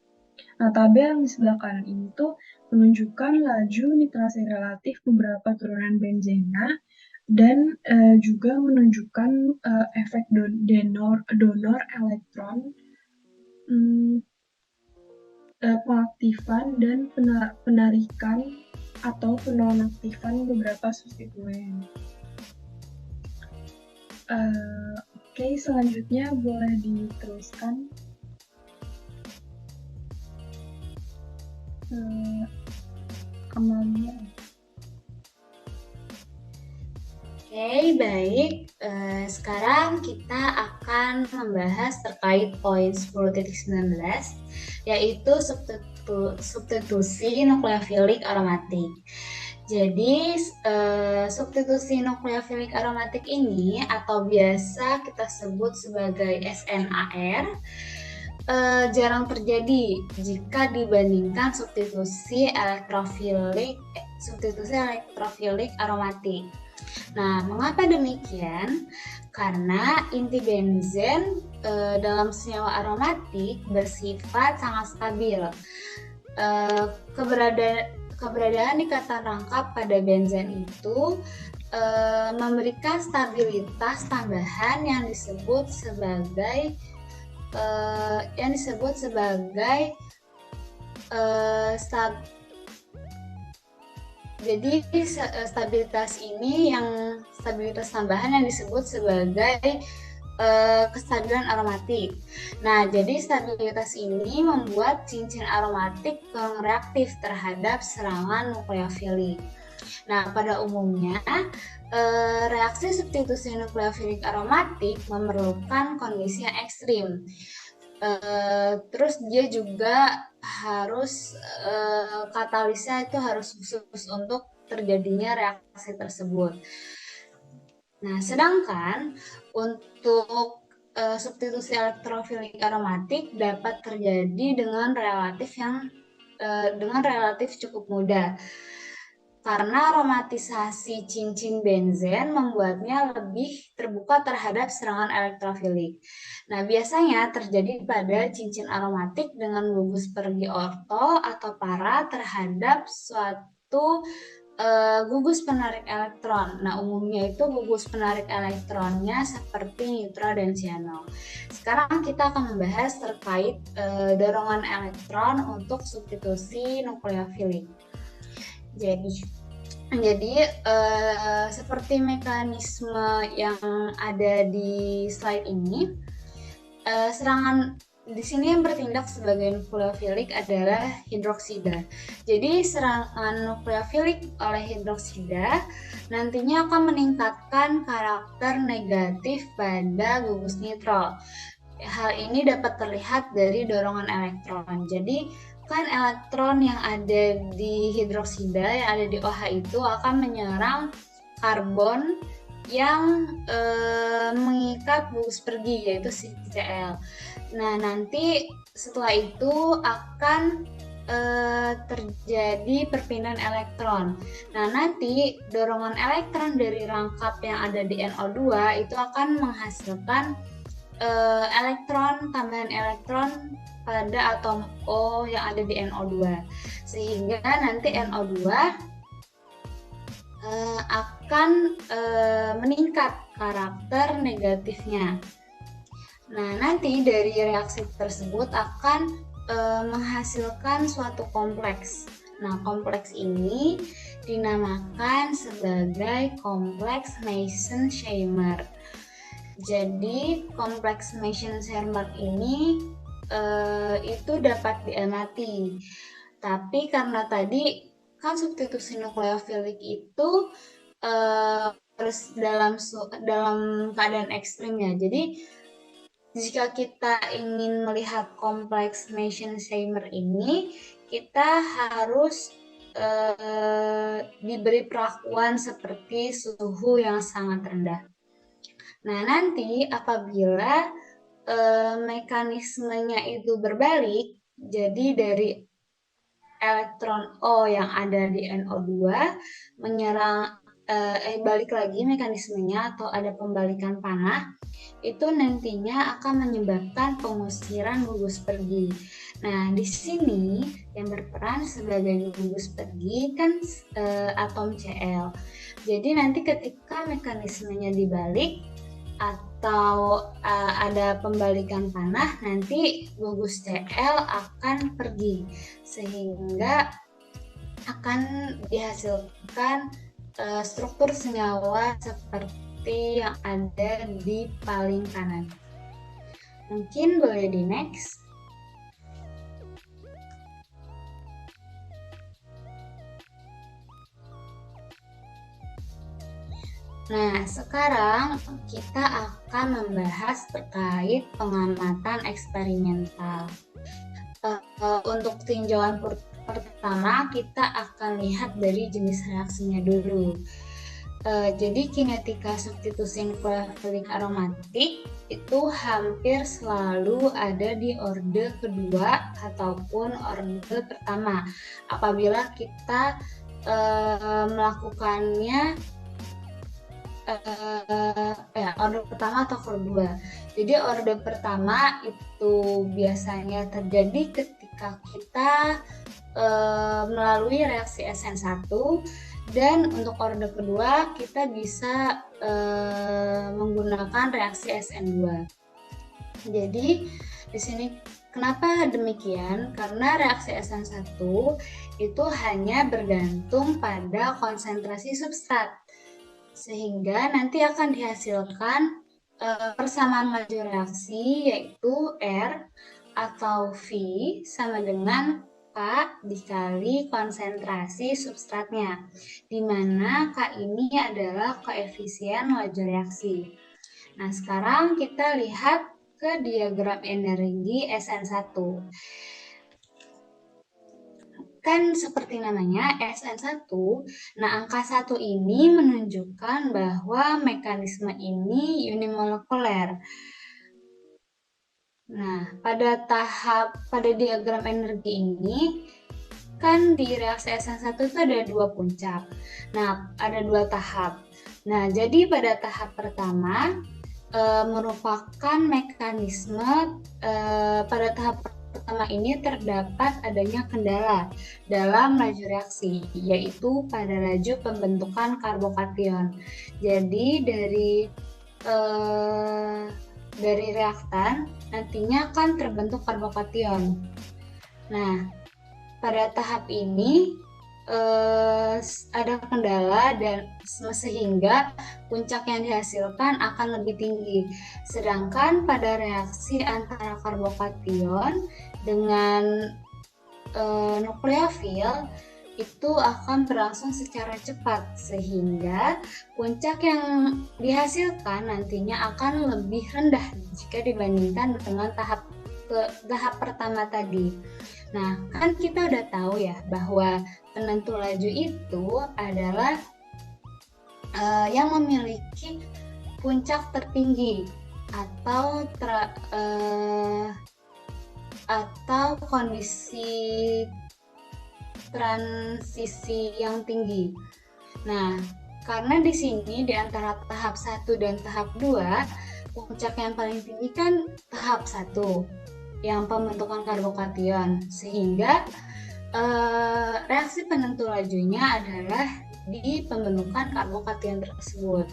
Nah, tabel yang di sebelah kanan ini tuh menunjukkan laju nitrasi relatif beberapa turunan benzena dan juga menunjukkan efek donor elektron, pengaktifan dan penarikan atau penonaktifan beberapa substituen. Oke, selanjutnya boleh diteruskan. Amalia. Oke, baik. Sekarang kita akan membahas terkait poin 10.19, yaitu substitusi nukleofilik aromatik. Jadi, substitusi nukleofilik aromatik ini atau biasa kita sebut sebagai SNAR jarang terjadi jika dibandingkan substitusi elektrofilik aromatik. Nah, mengapa demikian? Karena inti benzen dalam senyawa aromatik bersifat sangat stabil. Keberadaan ikatan rangkap pada benzen itu memberikan stabilitas tambahan yang disebut sebagai Jadi stabilitas ini stabilitas tambahan yang disebut sebagai kestabilan aromatik. Nah, jadi stabilitas ini membuat cincin aromatik kurang reaktif terhadap serangan nukleofilik. Nah, pada umumnya reaksi substitusi nukleofilik aromatik memerlukan kondisi yang ekstrim. Terus dia juga harus katalisnya itu harus khusus untuk terjadinya reaksi tersebut. Nah, sedangkan untuk substitusi elektrofilik aromatik dapat terjadi dengan relatif cukup mudah. Karena aromatisasi cincin benzen membuatnya lebih terbuka terhadap serangan elektrofilik. Nah, biasanya terjadi pada cincin aromatik dengan gugus pergi orto atau para terhadap suatu gugus penarik elektron. Nah, umumnya itu gugus penarik elektronnya seperti nitro dan siano. Sekarang kita akan membahas terkait dorongan elektron untuk substitusi nukleofilik. Jadi seperti mekanisme yang ada di slide ini, serangan di sini yang bertindak sebagai nukleofilik adalah hidroksida. Jadi serangan nukleofilik oleh hidroksida nantinya akan meningkatkan karakter negatif pada gugus nitro. Hal ini dapat terlihat dari dorongan elektron. Jadi kan elektron yang ada di hidroksida, yang ada di OH itu akan menyerang karbon yang mengikat gugus pergi, yaitu si Cl. Nah, nanti setelah itu akan terjadi perpindahan elektron. Nah, nanti dorongan elektron dari rangkap yang ada di NO2 itu akan menghasilkan tambahan elektron pada atom O yang ada di NO2. Sehingga nanti NO2 akan meningkat karakter negatifnya. Nah, nanti dari reaksi tersebut akan menghasilkan suatu kompleks. Nah, kompleks ini dinamakan sebagai kompleks Meitner-Scheimer. Jadi, kompleks Meitner-Scheimer ini itu dapat diamati. Tapi karena tadi kan substitusi nukleofilik itu harus dalam keadaan ekstrim ya. Jadi jika kita ingin melihat kompleks Meitner-Scheimer ini, kita harus diberi perlakuan seperti suhu yang sangat rendah. Nah, nanti apabila mekanismenya itu berbalik, jadi dari elektron O yang ada di NO2 menyerang balik lagi mekanismenya atau ada pembalikan panah, itu nantinya akan menyebabkan pengusiran gugus pergi. Nah, di sini yang berperan sebagai gugus pergi kan atom Cl. Jadi nanti ketika mekanismenya dibalik atau ada pembalikan panah, nanti gugus Cl akan pergi sehingga akan dihasilkan struktur senyawa seperti yang ada di paling kanan. Mungkin boleh di next. Nah, sekarang kita akan membahas terkait pengamatan eksperimental. Untuk tinjauan pertama, kita akan lihat dari jenis reaksinya dulu. Jadi kinetika substitusi nukleofilik aromatik itu hampir selalu ada di orde kedua ataupun orde pertama apabila kita melakukannya orde pertama atau kedua. Jadi orde pertama itu biasanya terjadi ketika kita melalui reaksi SN1, dan untuk orde kedua kita bisa menggunakan reaksi SN2. Jadi di sini Kenapa demikian? Karena reaksi SN1 itu hanya bergantung pada konsentrasi substrat, sehingga nanti akan dihasilkan persamaan laju reaksi, yaitu R atau V sama dengan K dikali konsentrasi substratnya, di mana K ini adalah koefisien laju reaksi. Nah, sekarang kita lihat ke diagram energi SN1. Kan seperti namanya SN1, nah angka 1 ini menunjukkan bahwa mekanisme ini unimolekuler. Nah, pada diagram energi ini, kan di reaksi SN1 itu ada 2 puncak. Nah, ada 2 tahap. Nah, jadi pada tahap pertama, merupakan mekanisme pada tahap pertama ini terdapat adanya kendala dalam laju reaksi, yaitu pada laju pembentukan karbokation. Jadi dari reaktan nantinya akan terbentuk karbokation. Nah, pada tahap ini ada kendala dan sehingga puncak yang dihasilkan akan lebih tinggi. Sedangkan pada reaksi antara karbokation dengan nukleofil itu akan berlangsung secara cepat, sehingga puncak yang dihasilkan nantinya akan lebih rendah jika dibandingkan dengan tahap pertama tadi. Nah, kan kita udah tahu ya bahwa penentu laju itu adalah yang memiliki puncak tertinggi atau kondisi transisi yang tinggi. Nah, karena di sini di antara tahap 1 dan tahap 2, puncak yang paling tinggi kan tahap 1 yang pembentukan karbokation, sehingga reaksi penentu lajunya adalah di pembentukan karbokation tersebut.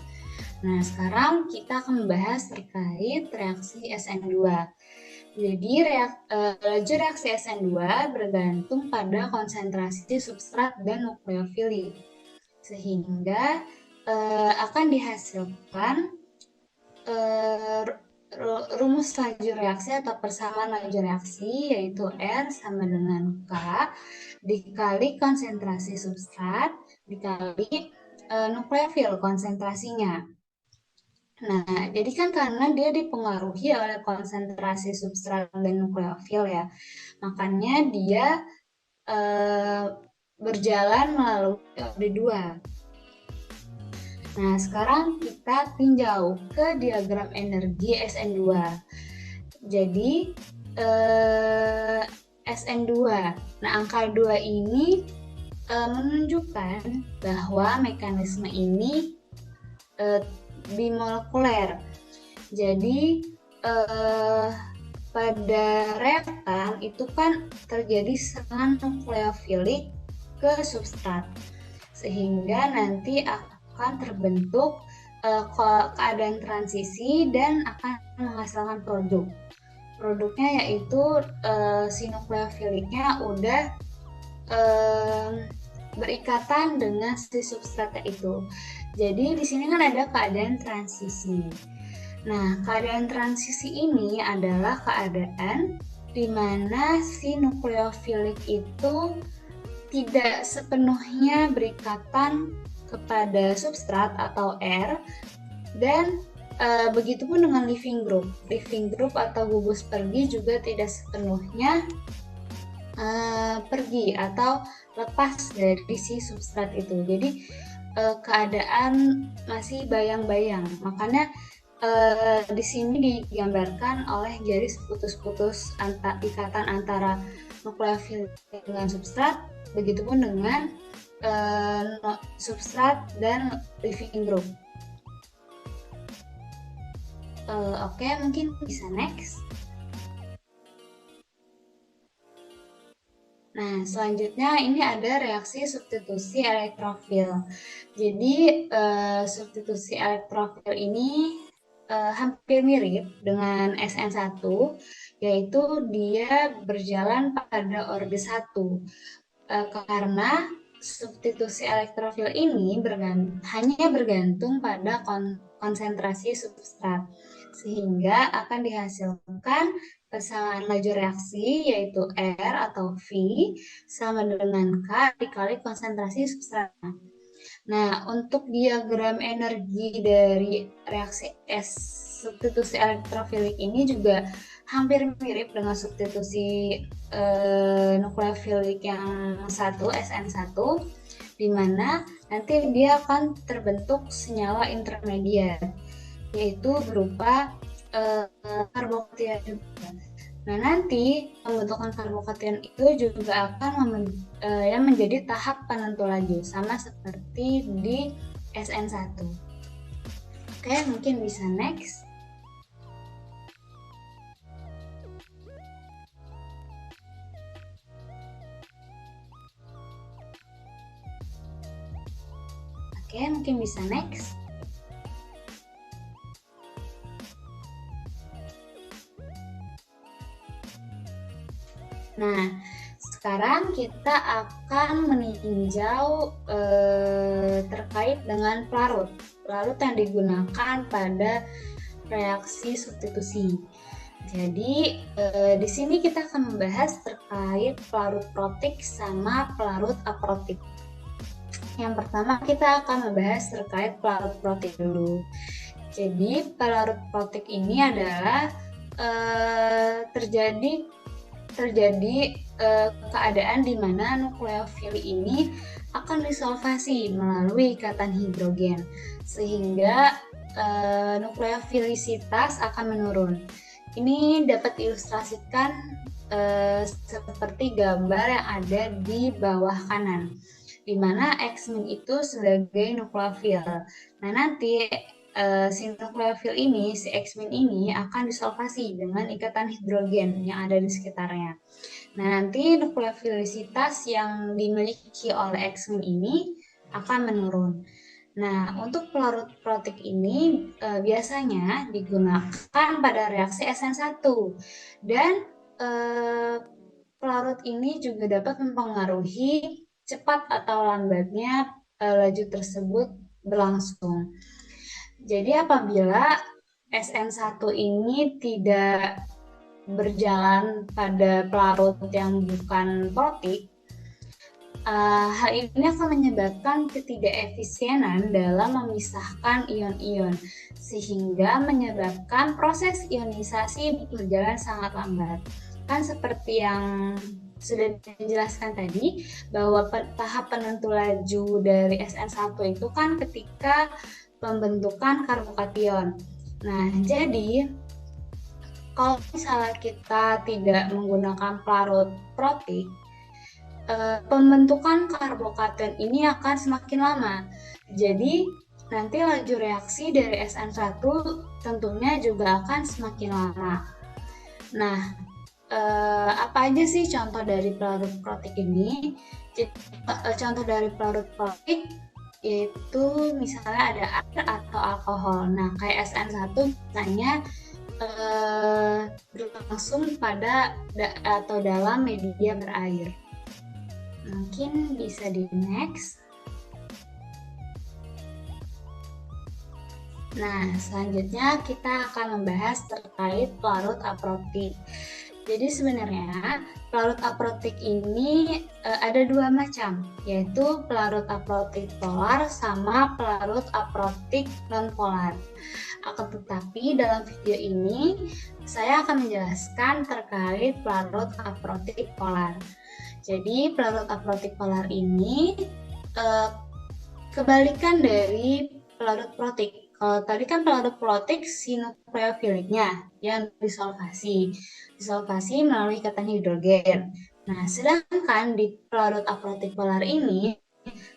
Nah, sekarang kita akan membahas terkait reaksi SN2. Jadi laju reaksi SN2 bergantung pada konsentrasi substrat dan nukleofili, sehingga akan dihasilkan rumus laju reaksi atau persamaan laju reaksi, yaitu R sama dengan K dikali konsentrasi substrat dikali nukleofil konsentrasinya. Nah, jadi kan karena dia dipengaruhi oleh konsentrasi substrat dan nukleofil ya, makanya dia berjalan melalui OD2. Nah, sekarang kita tinjau ke diagram energi SN2. Jadi, SN2. Nah, angka 2 ini menunjukkan bahwa mekanisme ini bimolekuler. Jadi, pada reaktan itu kan terjadi serangan nukleofilik ke substrat, sehingga nanti akan terbentuk keadaan transisi dan akan menghasilkan produk. Produknya yaitu si nukleofiliknya udah berikatan dengan si substratnya itu. Jadi di sini kan ada keadaan transisi. Nah, keadaan transisi ini adalah keadaan di mana si nukleofilik itu tidak sepenuhnya berikatan kepada substrat atau R, dan begitupun dengan leaving group. Leaving group atau gugus pergi juga tidak sepenuhnya pergi atau lepas dari si substrat itu. Jadi keadaan masih bayang-bayang. Makanya di sini digambarkan oleh garis putus-putus ikatan antara nukleofil dengan substrat, begitupun dengan substrat dan leaving group. Oke, mungkin bisa next. Nah, selanjutnya ini ada reaksi substitusi elektrofil. Jadi, substitusi elektrofil ini hampir mirip dengan SN1, yaitu dia berjalan pada orbit 1. Karena substitusi elektrofil ini hanya bergantung pada konsentrasi substrat, sehingga akan dihasilkan persamaan laju reaksi yaitu R atau V sama dengan K dikali konsentrasi substrat. Nah, untuk diagram energi dari reaksi substitusi elektrofilik ini juga hampir mirip dengan substitusi nukleofilik yang satu, SN1, di mana nanti dia akan terbentuk senyawa intermediat, yaitu berupa karbokation. Nah, nanti pembentukan karbokation itu juga akan yang menjadi tahap penentu laju, sama seperti di SN1. Oke, mungkin bisa next. Oke, mungkin bisa next. Nah, sekarang kita akan meninjau terkait dengan pelarut yang digunakan pada reaksi substitusi. Jadi di sini kita akan membahas terkait pelarut protik sama pelarut aprotik. Yang pertama kita akan membahas terkait pelarut protik dulu. Jadi pelarut protik ini adalah terjadi keadaan di mana nukleofil ini akan disolvasi melalui ikatan hidrogen, sehingga nukleofilisitas akan menurun. Ini dapat diilustrasikan seperti gambar yang ada di bawah kanan, di mana X- itu sebagai nukleofil. Nah, nanti si nukleofil ini, si X- ini akan disolvasi dengan ikatan hidrogen yang ada di sekitarnya. Nah, nanti nukleofilisitas yang dimiliki oleh X- ini akan menurun. Nah, untuk pelarut protik ini biasanya digunakan pada reaksi SN1, dan pelarut ini juga dapat mempengaruhi cepat atau lambatnya laju tersebut berlangsung. Jadi apabila SN1 ini tidak berjalan pada pelarut yang bukan protik, hal ini akan menyebabkan ketidakefisienan dalam memisahkan ion-ion, sehingga menyebabkan proses ionisasi berjalan sangat lambat. Kan seperti yang sudah dijelaskan tadi, bahwa tahap penentu laju dari SN1 itu kan ketika pembentukan karbokation. Nah, jadi kalau misalnya kita tidak menggunakan pelarut protik, pembentukan karbokation ini akan semakin lama. Jadi nanti laju reaksi dari SN1 tentunya juga akan semakin lama. Nah, apa aja sih contoh dari pelarut protik ini? Jadi, contoh dari pelarut protik yaitu misalnya ada air atau alkohol. Nah, kayak SN1 misalnya berlangsung pada atau dalam media berair. Mungkin bisa di next. Nah, selanjutnya kita akan membahas terkait pelarut aprotik. Jadi sebenarnya pelarut aprotik ini ada dua macam, yaitu pelarut aprotik polar sama pelarut aprotik non-polar. Akan tetapi dalam video ini saya akan menjelaskan terkait pelarut aprotik polar. Jadi pelarut aprotik polar ini kebalikan dari pelarut protik. Kalau tadi kan pelarut protik si nukleofiliknya yang disolvasi melalui ikatan hidrogen. Nah, sedangkan di pelarut aprotik polar ini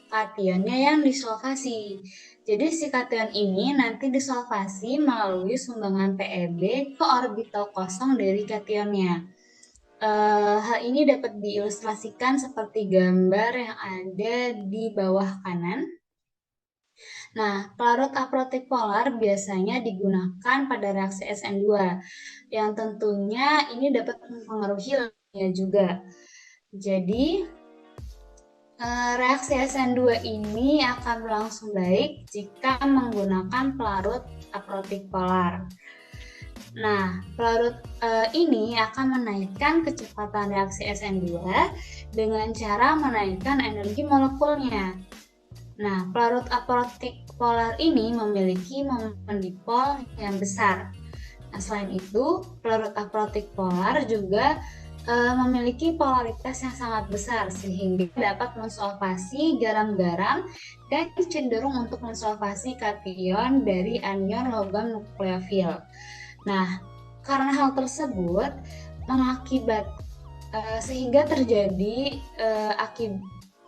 kationnya yang disolvasi. Jadi si kation ini nanti disolvasi melalui sumbangan PeB ke orbital kosong dari kationnya. Hal ini dapat diilustrasikan seperti gambar yang ada di bawah kanan. Nah, pelarut aprotik polar biasanya digunakan pada reaksi SN2 yang tentunya ini dapat mempengaruhi lainnya juga. Jadi, reaksi SN2 ini akan berlangsung baik jika menggunakan pelarut aprotik polar. Nah, pelarut ini akan menaikkan kecepatan reaksi SN2 dengan cara menaikkan energi molekulnya. Nah, pelarut aprotik polar ini memiliki momen dipol yang besar. Nah, selain itu, pelarut aprotik polar juga memiliki polaritas yang sangat besar sehingga dapat mensolvasi garam-garam dan cenderung untuk mensolvasi kation dari anion logam nukleofil. Nah, karena hal tersebut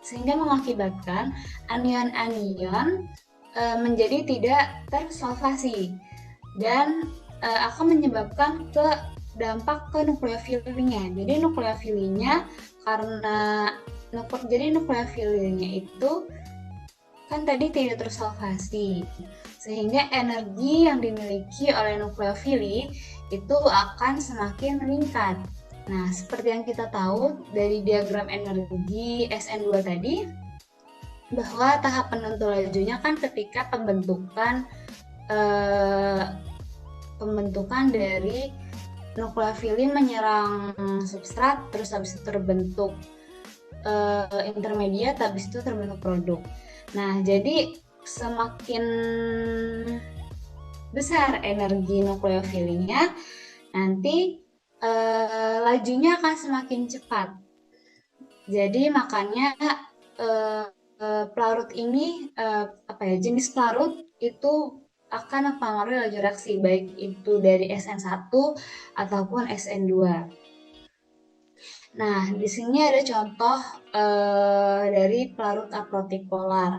sehingga mengakibatkan anion-anion menjadi tidak tersolvasi dan akan menyebabkan dampak ke nukleofilnya. Jadi nukleofilnya itu kan tadi tidak tersolvasi, sehingga energi yang dimiliki oleh nukleofili itu akan semakin meningkat. Nah, seperti yang kita tahu dari diagram energi SN2 tadi, bahwa tahap penentu lajunya kan ketika pembentukan dari nukleofili menyerang substrat, terus habis itu terbentuk intermediat, habis itu terbentuk produk. Nah, jadi semakin besar energi nukleofilinya, nanti lajunya akan semakin cepat. Jadi makanya pelarut ini jenis pelarut itu akan mempengaruhi laju reaksi, baik itu dari SN1 ataupun SN2. Nah, di sini ada contoh dari pelarut aprotik polar.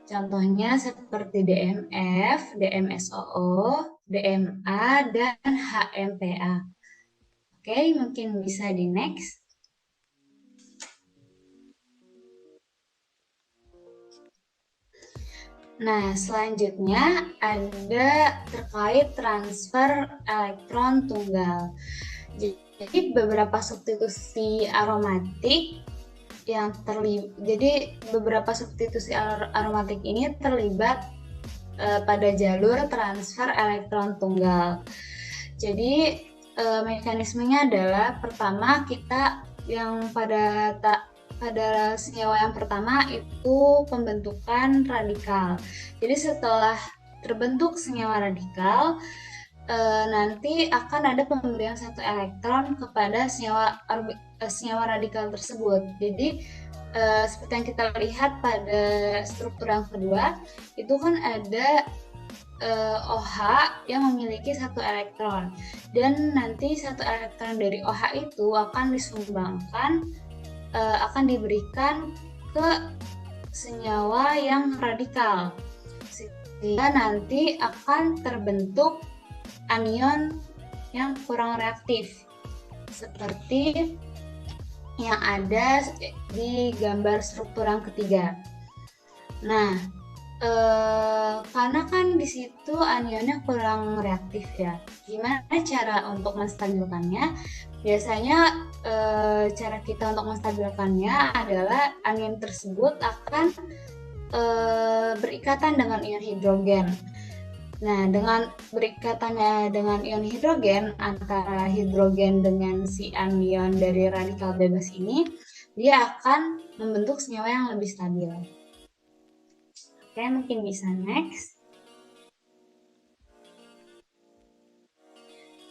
Contohnya seperti DMF, DMSOO, DMA, dan HMPA. Oke, mungkin bisa di next. Nah, selanjutnya ada terkait transfer elektron tunggal. Jadi beberapa substitusi aromatik ini terlibat pada jalur transfer elektron tunggal. Jadi mekanismenya adalah pertama kita yang pada senyawa yang pertama itu pembentukan radikal. Jadi setelah terbentuk senyawa radikal, nanti akan ada pemberian satu elektron kepada senyawa radikal tersebut. Jadi seperti yang kita lihat pada struktur yang kedua, itu kan ada OH yang memiliki satu elektron, dan nanti satu elektron dari OH itu akan diberikan ke senyawa yang radikal, sehingga nanti akan terbentuk anion yang kurang reaktif seperti yang ada di gambar struktur yang ketiga. Nah, karena kan di situ anionnya kurang reaktif ya. Gimana cara untuk menstabilkannya? Biasanya cara kita untuk menstabilkannya adalah anion tersebut akan berikatan dengan ion hidrogen. Nah, dengan berikatannya dengan ion hidrogen, antara hidrogen dengan si anion dari radikal bebas ini, dia akan membentuk senyawa yang lebih stabil. Oke, mungkin bisa next.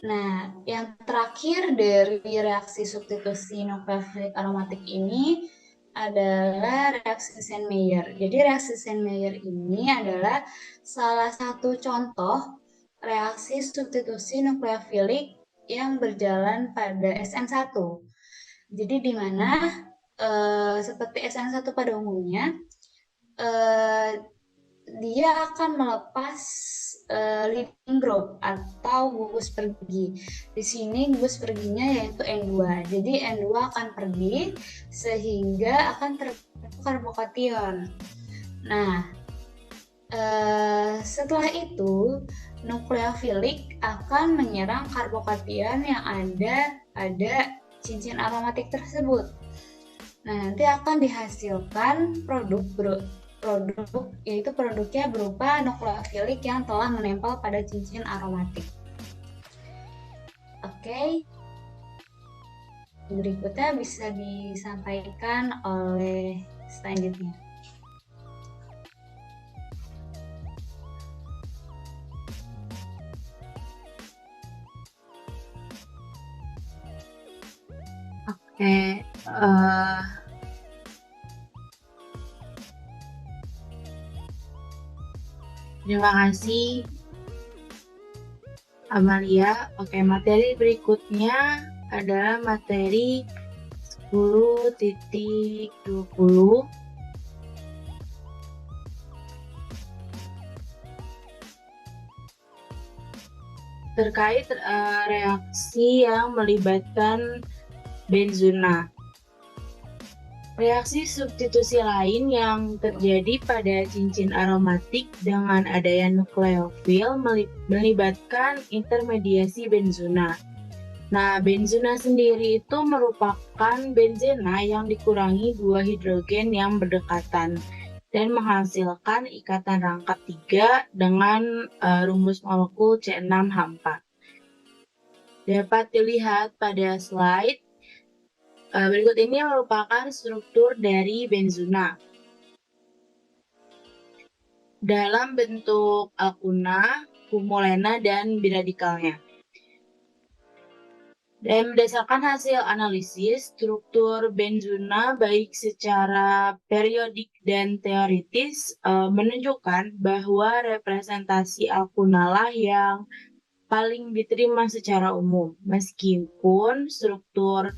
Nah, yang terakhir dari reaksi substitusi nukleofilik aromatik ini adalah reaksi Sandmeyer. Jadi reaksi Sandmeyer ini adalah salah satu contoh reaksi substitusi nukleofilik yang berjalan pada SN1. Jadi di mana seperti SN1 pada umumnya, dia akan melepas leading group atau gugus pergi. Di sini gugus perginya yaitu N2. Jadi N2 akan pergi sehingga akan terbentuk karbokation. Nah, Setelah itu, nukleofilik akan menyerang karbokation yang ada pada cincin aromatik tersebut. Nah, nanti akan dihasilkan produk yaitu produknya berupa nukleofilik yang telah menempel pada cincin aromatik. Oke. Berikutnya bisa disampaikan oleh selanjutnya. Oke, terima kasih Amalia. Oke, materi berikutnya adalah materi 10.20 terkait reaksi yang melibatkan benzona. Reaksi substitusi lain yang terjadi pada cincin aromatik dengan adanya nukleofil melibatkan intermediasi benzona. Nah, benzona sendiri itu merupakan benzena yang dikurangi 2 hidrogen yang berdekatan dan menghasilkan ikatan rangka 3 dengan rumus molekul C6H4. Dapat dilihat pada slide. Berikut ini merupakan struktur dari benzona. Dalam bentuk alkuna, kumulena, dan biradikalnya. Dan berdasarkan hasil analisis, struktur benzona baik secara periodik dan teoritis menunjukkan bahwa representasi alkunalah yang paling diterima secara umum, meskipun struktur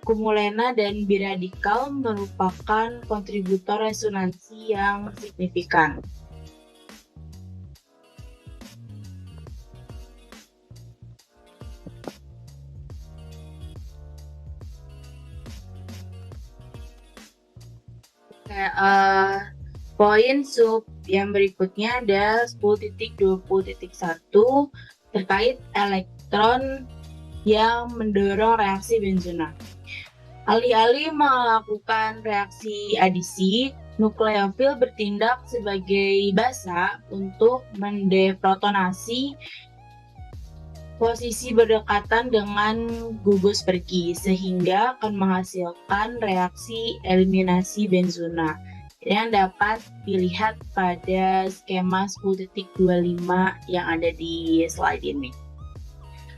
kumulena dan biradikal merupakan kontributor resonansi yang signifikan. Oke, poin sub yang berikutnya ada 10.20.1 terkait elektron yang mendorong reaksi benzona. Alih-alih melakukan reaksi adisi, nukleofil bertindak sebagai basa untuk mendeprotonasi posisi berdekatan dengan gugus pergi, sehingga akan menghasilkan reaksi eliminasi benzona yang dapat dilihat pada skema 10.25 yang ada di slide ini.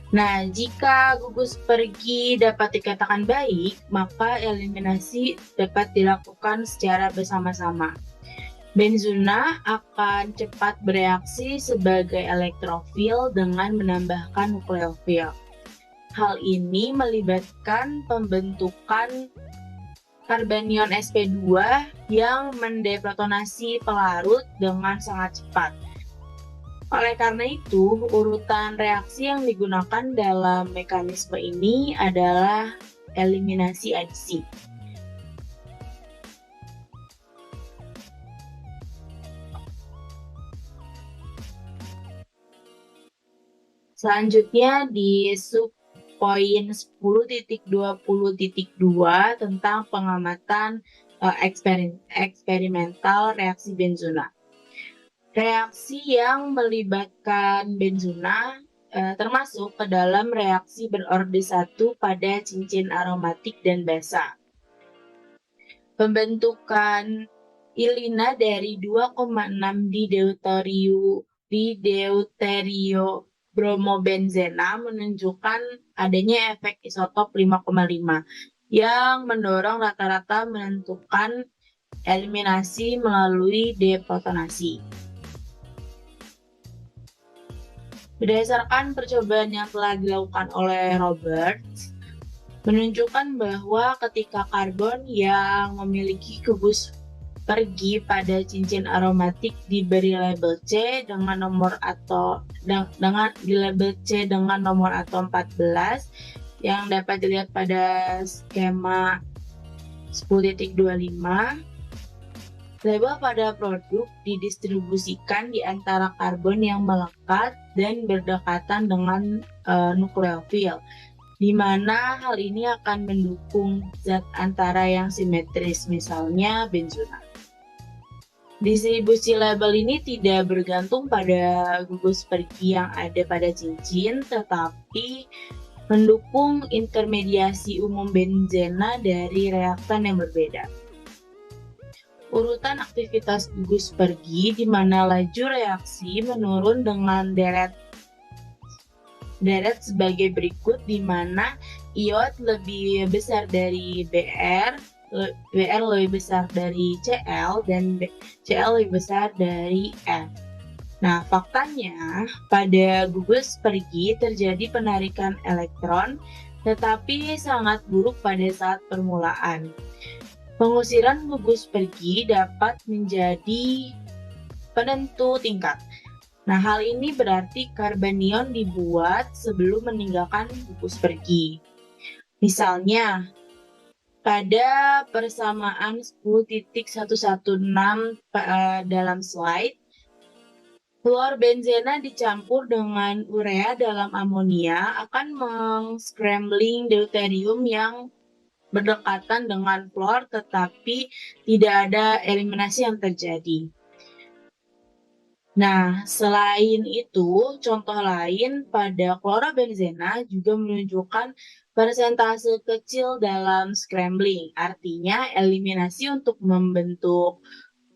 Nah, jika gugus pergi dapat dikatakan baik, maka eliminasi dapat dilakukan secara bersama-sama. Benzona akan cepat bereaksi sebagai elektrofil dengan menambahkan nukleofil. Hal ini melibatkan pembentukan karbanion sp2 yang mendeprotonasi pelarut dengan sangat cepat. Oleh karena itu, urutan reaksi yang digunakan dalam mekanisme ini adalah eliminasi adisi. Selanjutnya di sub poin 10.20.2 tentang pengamatan eksperimental reaksi benzona. Reaksi yang melibatkan benzona termasuk ke dalam reaksi berorde 1 pada cincin aromatik dan basa. Pembentukan ilina dari 2,6 dideuteriobrombenzena menunjukkan adanya efek isotop 5,5 yang mendorong rata-rata menentukan eliminasi melalui deprotonasi. Berdasarkan percobaan yang telah dilakukan oleh Roberts, menunjukkan bahwa ketika karbon yang memiliki gugus pergi pada cincin aromatik diberi label C dengan nomor atom dengan nomor atom 14 yang dapat dilihat pada skema 10.25, Label pada produk didistribusikan di antara karbon yang melekat dan berdekatan dengan nukleofil, di mana hal ini akan mendukung zat antara yang simetris, misalnya benzona. Distribusi label ini tidak bergantung pada gugus pergi yang ada pada cincin, tetapi mendukung intermediasi umum benzena dari reaktan yang berbeda. Urutan aktivitas gugus pergi di mana laju reaksi menurun dengan deret sebagai berikut, di mana iot lebih besar dari Br lebih besar dari Cl, dan Cl lebih besar dari F. Nah, faktanya pada gugus pergi terjadi penarikan elektron, tetapi sangat buruk pada saat permulaan. Pengusiran gugus pergi dapat menjadi penentu tingkat. Nah, hal ini berarti karbanion dibuat sebelum meninggalkan gugus pergi. Misalnya, pada persamaan 10.116 dalam slide, fluor benzena dicampur dengan urea dalam amonia akan meng-scrambling deuterium yang berdekatan dengan fluor, tetapi tidak ada eliminasi yang terjadi. Nah, selain itu, contoh lain pada klorobenzena juga menunjukkan persentase kecil dalam scrambling, artinya eliminasi untuk membentuk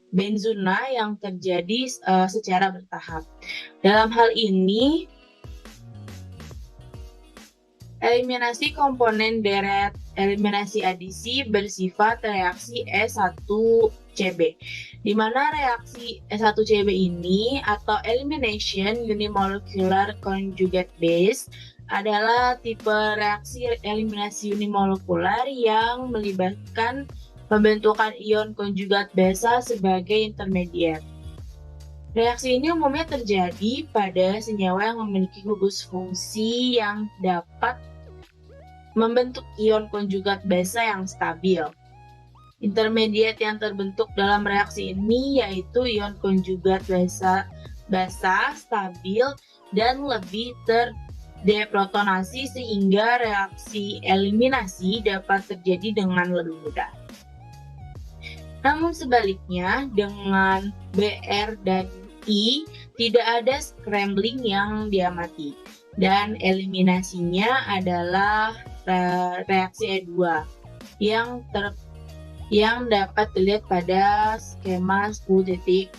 benzona yang terjadi secara bertahap. Dalam hal ini, eliminasi komponen deret eliminasi adisi bersifat reaksi E1CB, di mana reaksi E1CB ini atau elimination unimolecular conjugate base adalah tipe reaksi eliminasi unimolekular yang melibatkan pembentukan ion konjugat basa sebagai intermediate. Reaksi ini umumnya terjadi pada senyawa yang memiliki gugus fungsi yang dapat membentuk ion konjugat basa yang stabil. Intermediate yang terbentuk dalam reaksi ini yaitu ion konjugat basa stabil dan lebih terdeprotonasi, sehingga reaksi eliminasi dapat terjadi dengan lebih mudah. Namun sebaliknya, dengan Br dan I tidak ada scrambling yang diamati, dan eliminasinya adalah reaksi E2 yang dapat dilihat pada skema 10.25.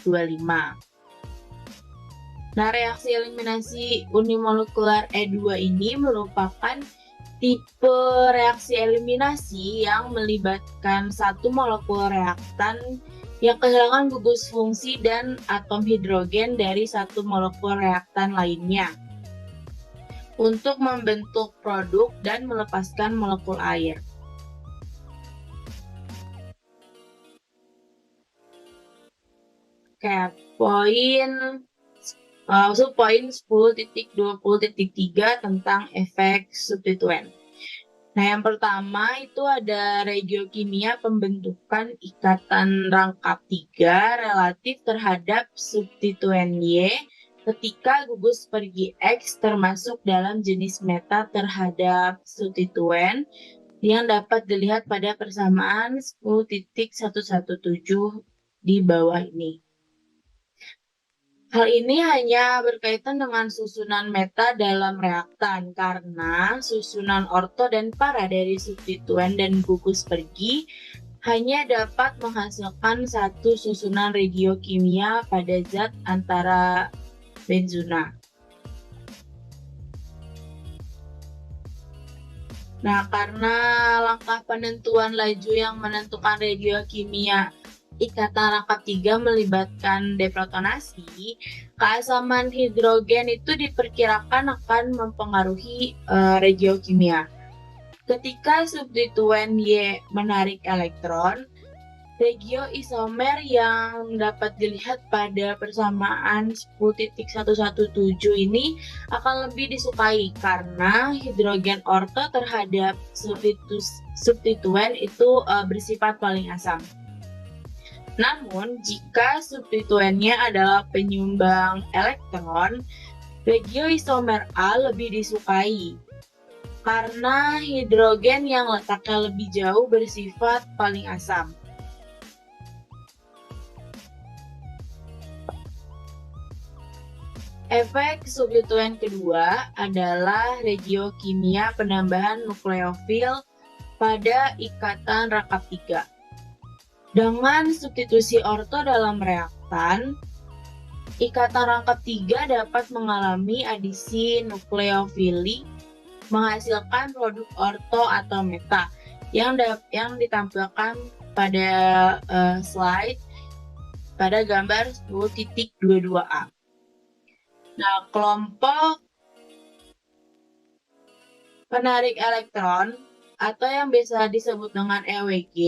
Nah, reaksi eliminasi unimolekular E2 ini merupakan tipe reaksi eliminasi yang melibatkan satu molekul reaktan yang kehilangan gugus fungsi dan atom hidrogen dari satu molekul reaktan lainnya untuk membentuk produk dan melepaskan molekul air. Oke, poin 10.20.3 tentang efek substituen. Nah, yang pertama itu ada regiokimia pembentukan ikatan rangkap 3 relatif terhadap substituen Y ketika gugus pergi X termasuk dalam jenis meta terhadap substituen yang dapat dilihat pada persamaan 10.117 di bawah ini. Hal ini hanya berkaitan dengan susunan meta dalam reaktan, karena susunan orto dan para dari substituen dan gugus pergi hanya dapat menghasilkan satu susunan regiokimia pada zat antara benzona. Nah, karena langkah penentuan laju yang menentukan regiokimia ikatan rangkap 3 melibatkan deprotonasi, keasaman hidrogen itu diperkirakan akan mempengaruhi regiokimia. Ketika substituen Y menarik elektron, regioisomer yang dapat dilihat pada persamaan 10.117 ini akan lebih disukai karena hidrogen orto terhadap substituen itu bersifat paling asam. Namun, jika substituennya adalah penyumbang elektron, regioisomer A lebih disukai karena hidrogen yang letaknya lebih jauh bersifat paling asam. Efek substituen kedua adalah regiokimia penambahan nukleofil pada ikatan rangkap 3. Dengan substitusi orto dalam reaktan, ikatan rangkap 3 dapat mengalami adisi nukleofilik menghasilkan produk orto atau meta yang ditampilkan pada slide pada gambar 10.22a. Nah, kelompok penarik elektron atau yang biasa disebut dengan EWG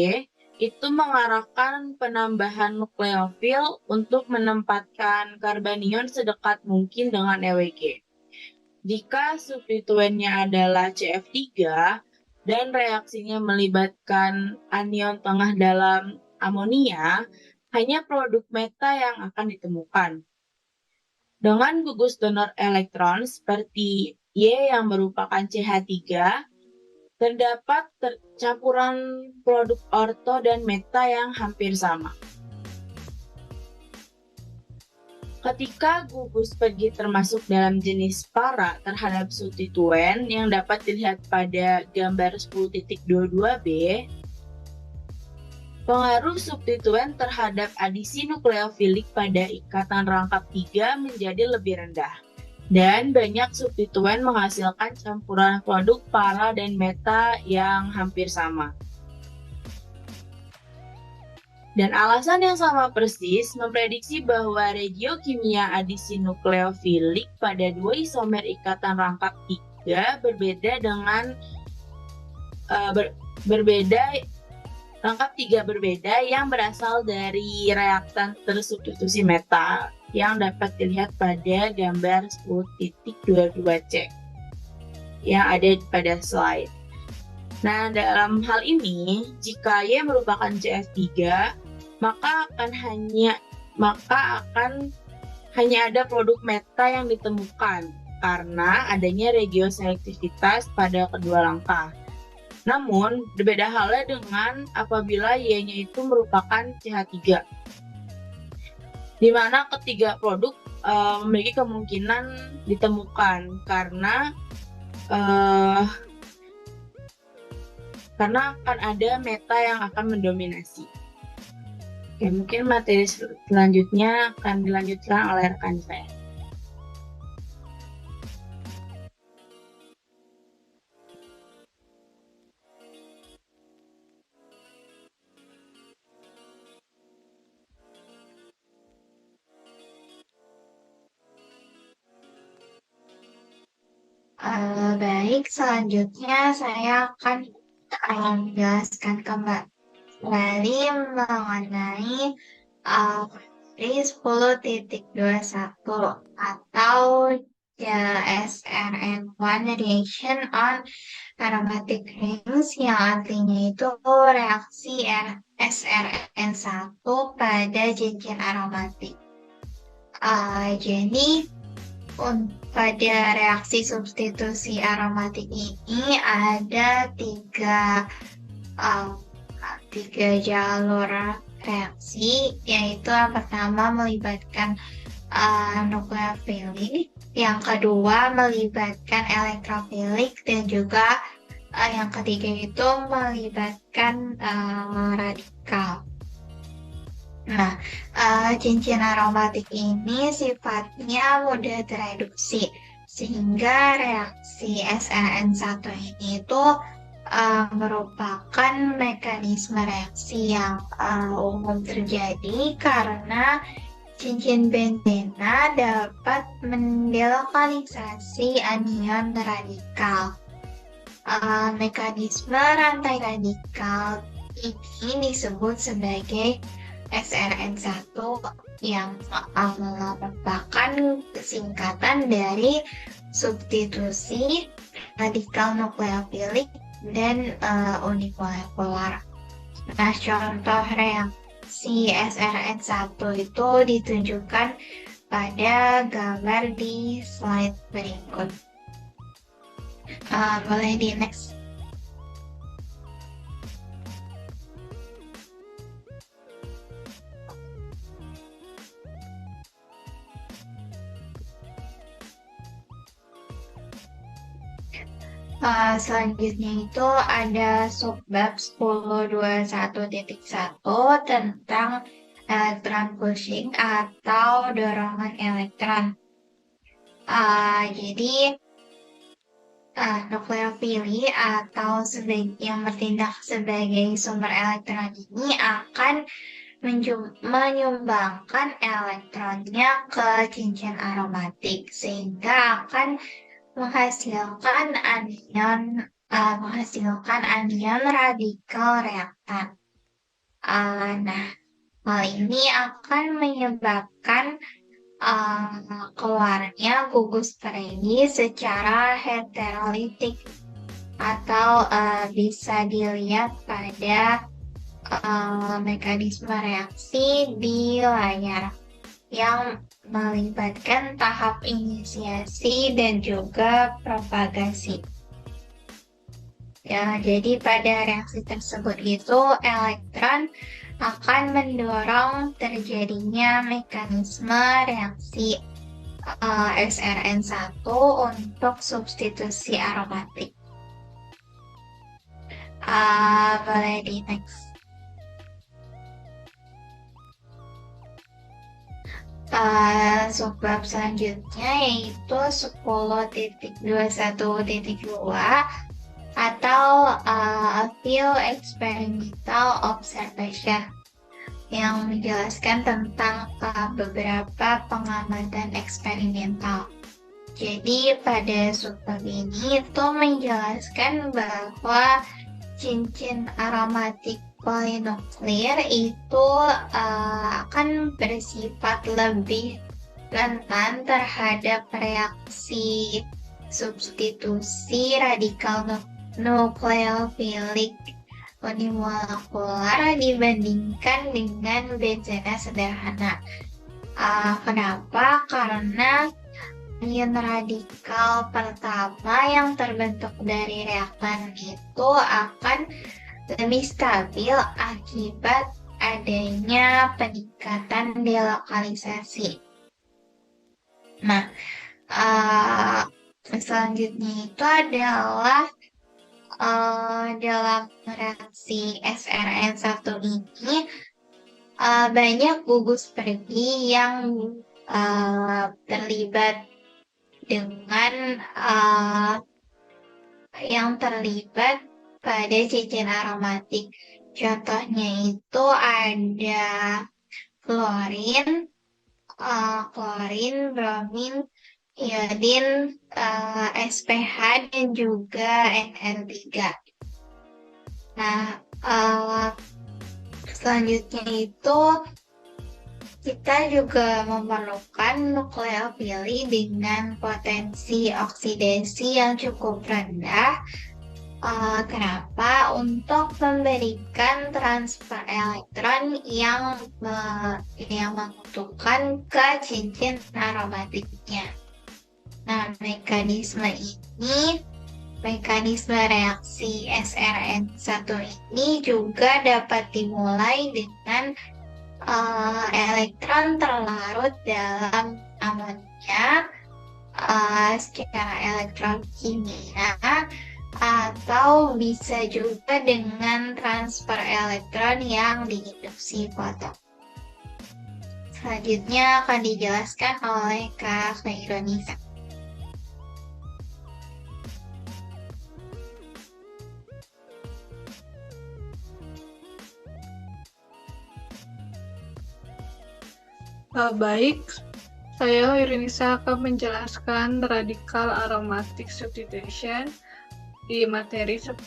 itu mengarahkan penambahan nukleofil untuk menempatkan karbanion sedekat mungkin dengan EWG. Jika substituennya adalah CF3 dan reaksinya melibatkan anion tengah dalam amonia, hanya produk meta yang akan ditemukan. Dengan gugus donor elektron seperti Y yang merupakan CH3, terdapat campuran produk orto dan meta yang hampir sama. Ketika gugus pergi termasuk dalam jenis para terhadap substituen yang dapat dilihat pada gambar 10.22b, pengaruh substituen terhadap adisi nukleofilik pada ikatan rangkap 3 menjadi lebih rendah. Dan banyak substituen menghasilkan campuran produk para dan meta yang hampir sama. Dan alasan yang sama persis memprediksi bahwa regiokimia adisi nukleofilik pada dua isomer ikatan rangkap 3 berbeda dengan rangkap 3 berbeda yang berasal dari reaktan tersubstitusi meta yang dapat dilihat pada gambar 10.22c yang ada pada slide. Nah, dalam hal ini, jika Y merupakan CF3, maka akan hanya ada produk meta yang ditemukan karena adanya regioselektivitas pada kedua langkah. Namun, berbeda halnya dengan apabila Y-nya itu merupakan CH3, di mana ketiga produk memiliki kemungkinan ditemukan karena akan ada meta yang akan mendominasi. Oke, mungkin materi selanjutnya akan dilanjutkan oleh rekan saya. Baik, selanjutnya saya akan menjelaskan kembali mengenai SR10.21 atau SRN1 Reaction on Aromatic Rings, yang artinya itu reaksi SRN1 pada cincin aromatik. Jadi pada reaksi substitusi aromatik ini ada tiga jalur reaksi, yaitu yang pertama melibatkan nukleofilik, yang kedua melibatkan elektrofilik, dan juga yang ketiga itu melibatkan radikal. Nah, cincin aromatik ini sifatnya mudah tereduksi, sehingga reaksi SRN1 ini itu merupakan mekanisme reaksi yang umum terjadi karena cincin benzena dapat mendelokalisasi anion radikal. Mekanisme rantai radikal ini disebut sebagai SRN1 yang merupakan singkatan dari substitusi radikal nukleofilik dan unimolekular. Nah, contoh reaksi SRN1 itu ditunjukkan pada gambar di slide berikut. Boleh di next. Selanjutnya itu ada subbab 10.21.1 tentang elektron pushing atau dorongan elektron. Jadi nukleofili atau yang bertindak sebagai sumber elektron ini akan menyumbangkan elektronnya ke cincin aromatik sehingga akan menghasilkan anion radikal reaktan. Nah, hal ini akan menyebabkan keluarnya gugus Freddy secara heterolitik atau bisa dilihat pada mekanisme reaksi di layar yang melibatkan tahap inisiasi dan juga propagasi. Ya, jadi pada reaksi tersebut itu elektron akan mendorong terjadinya mekanisme reaksi SRN1 untuk substitusi aromatik. Boleh di next. Subbab selanjutnya yaitu 10.21.2 atau field experimental observation yang menjelaskan tentang beberapa pengamatan eksperimental. Jadi pada subbab ini itu menjelaskan bahwa cincin aromatik polinuklear itu akan bersifat lebih rentan terhadap reaksi substitusi radikal nukleofilik unimolekular dibandingkan dengan benzena sederhana. Kenapa? Karena anion radikal pertama yang terbentuk dari reaktan itu akan lebih stabil akibat adanya peningkatan delokalisasi. Nah, selanjutnya itu adalah dalam reaksi SRN1 ini banyak gugus Freddy yang terlibat pada cincin aromatik. Contohnya itu ada klorin, bromin, iodin, SPH, dan juga NR3. Nah, selanjutnya itu kita juga memerlukan nukleofili dengan potensi oksidasi yang cukup rendah. Kenapa? Untuk memberikan transfer elektron yang menguntungkan ke cincin aromatiknya. Nah, mekanisme reaksi SRN1 ini juga dapat dimulai dengan elektron terlarut dalam amonia secara elektrokimia, atau bisa juga dengan transfer elektron yang diinduksi foton. Selanjutnya akan dijelaskan oleh Kak Khairunisa. Baik, saya Khairunisa akan menjelaskan radikal aromatic substitution di materi 10.2.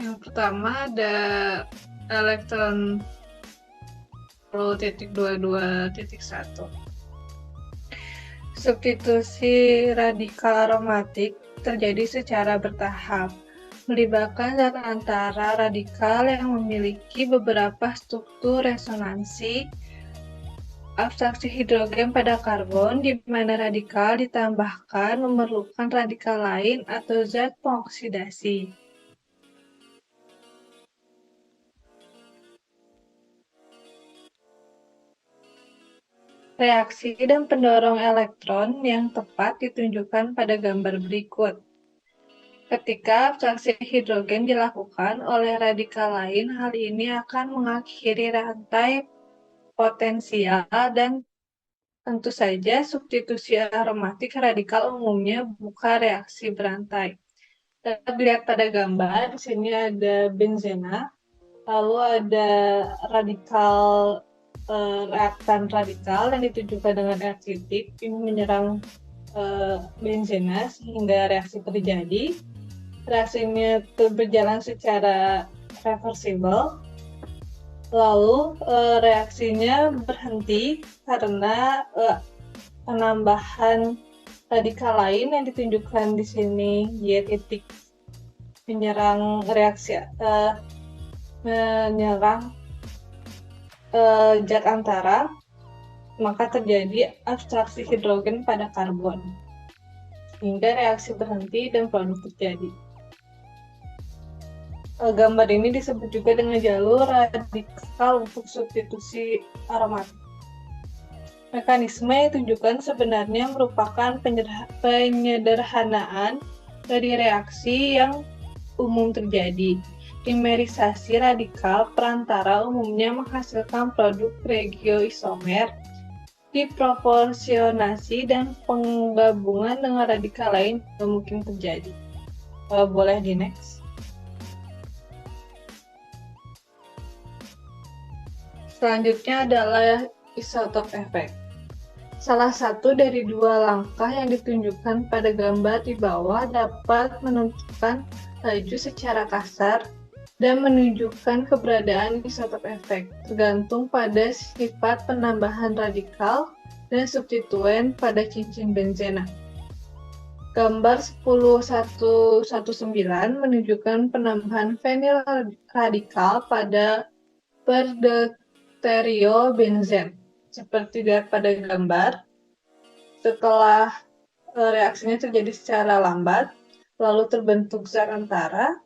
Yang pertama ada elektron 10.22.1. Substitusi radikal aromatik terjadi secara bertahap. melibatkan zat antara radikal yang memiliki beberapa struktur resonansi abstraksi hidrogen pada karbon, di mana radikal ditambahkan memerlukan radikal lain atau zat pengoksidasi. Reaksi dan pendorong elektron yang tepat ditunjukkan pada gambar berikut. Ketika abstraksi hidrogen dilakukan oleh radikal lain, hal ini akan mengakhiri rantai potensial dan tentu saja substitusi aromatik radikal umumnya buka reaksi berantai. Dapat dilihat pada gambar, di sini ada benzena, lalu ada radikal reaktan radikal yang ditunjukkan dengan R titik ini menyerang benzena sehingga reaksi terjadi. Reaksinya berjalan secara reversible, lalu reaksinya berhenti karena penambahan radikal lain yang ditunjukkan di sini Y titik menyerang reaksi menyerang zat antara, maka terjadi abstraksi hidrogen pada karbon sehingga reaksi berhenti dan produk terjadi. Gambar ini disebut juga dengan jalur radikal untuk substitusi aromatik. Mekanisme yang ditunjukkan sebenarnya merupakan penyederhanaan dari reaksi yang umum terjadi. Dimerisasi radikal perantara umumnya menghasilkan produk regioisomer, diproporsionasi dan penggabungan dengan radikal lain juga mungkin terjadi. Boleh di next. Selanjutnya adalah isotop efek. Salah satu dari dua langkah yang ditunjukkan pada gambar di bawah dapat menentukan laju secara kasar dan menunjukkan keberadaan isotop efek, tergantung pada sifat penambahan radikal dan substituen pada cincin benzena. Gambar 10.119 menunjukkan penambahan fenil radikal pada berdeuteriobenzen. Seperti dilihat pada gambar, setelah reaksinya terjadi secara lambat, lalu terbentuk zat antara,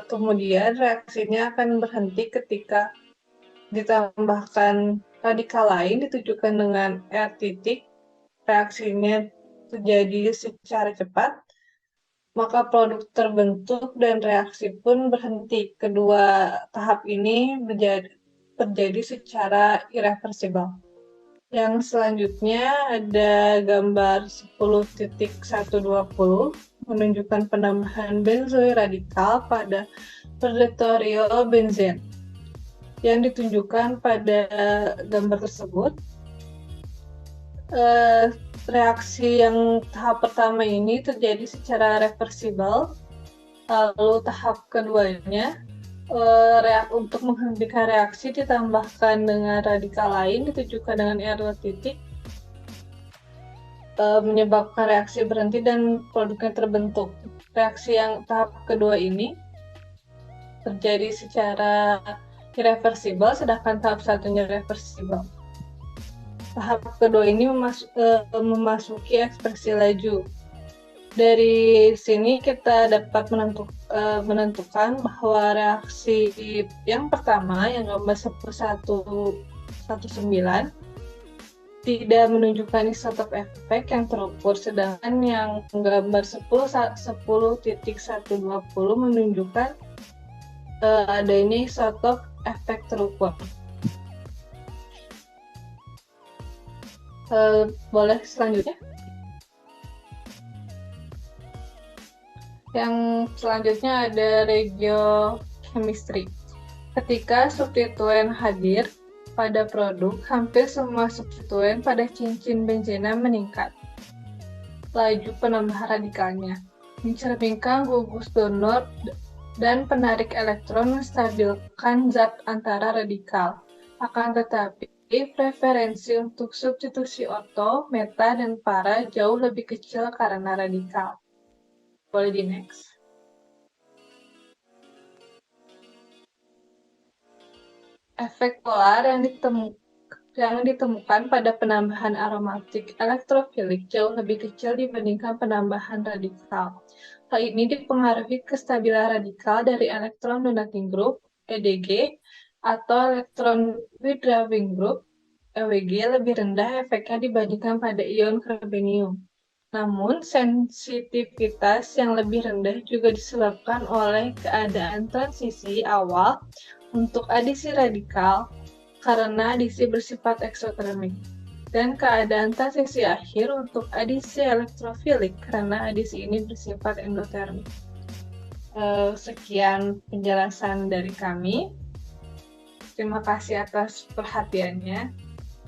kemudian reaksinya akan berhenti ketika ditambahkan radikal lain ditunjukkan dengan R titik, reaksinya terjadi secara cepat, maka produk terbentuk dan reaksi pun berhenti. Kedua tahap ini terjadi secara irreversible. Yang selanjutnya ada gambar 10.120 menunjukkan penambahan benzoil radikal pada berdeuteriobenzen. Yang ditunjukkan pada gambar tersebut, reaksi yang tahap pertama ini terjadi secara reversible, lalu tahap keduanya untuk menghentikan reaksi ditambahkan dengan radikal lain ditunjukkan dengan R titik, menyebabkan reaksi berhenti dan produknya terbentuk. Reaksi yang tahap kedua ini terjadi secara irreversible, sedangkan tahap satunya reversible. Tahap kedua ini memasuki ekspresi laju. Dari sini kita dapat menentukan bahwa reaksi yang pertama, yang gambar 10.119, tidak menunjukkan isotop efek yang terukur, sedangkan yang gambar 10.120 menunjukkan adanya isotop efek terukur. Boleh selanjutnya? Yang selanjutnya ada regiochemistry. Ketika substituen hadir pada produk, hampir semua substituen pada cincin benzena meningkat. Laju penambahan radikalnya mencerminkan gugus donor dan penarik elektron menstabilkan zat antara radikal. Akan tetapi, preferensi untuk substitusi orto, meta, dan para jauh lebih kecil karena radikal. Boleh di next. efek polar yang ditemukan pada penambahan aromatik elektrofilik jauh lebih kecil dibandingkan penambahan radikal. Hal ini dipengaruhi kestabilan radikal dari elektron donating group (EDG) atau elektron withdrawing group (EWG) lebih rendah efeknya dibandingkan pada ion carbenium. Namun, sensitivitas yang lebih rendah juga disebabkan oleh keadaan transisi awal untuk adisi radikal karena adisi bersifat eksotermik, dan keadaan transisi akhir untuk adisi elektrofilik karena adisi ini bersifat endotermik. Sekian penjelasan dari kami. Terima kasih atas perhatiannya.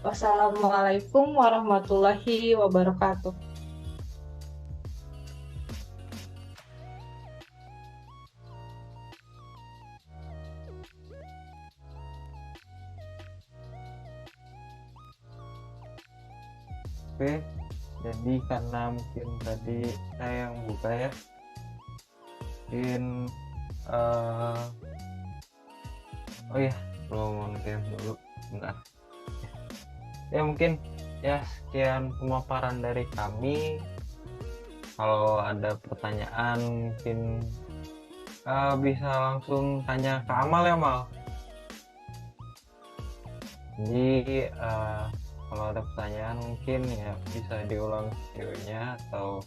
Wassalamualaikum warahmatullahi wabarakatuh. Oke, jadi karena mungkin tadi saya yang buka ya, mungkin oh ya belum mungkin dulu bentar ya, mungkin ya sekian pemaparan dari kami. Kalau ada pertanyaan mungkin bisa langsung tanya ke Amal ya, Mal. Jadi kalau ada pertanyaan mungkin ya bisa diulang videonya, atau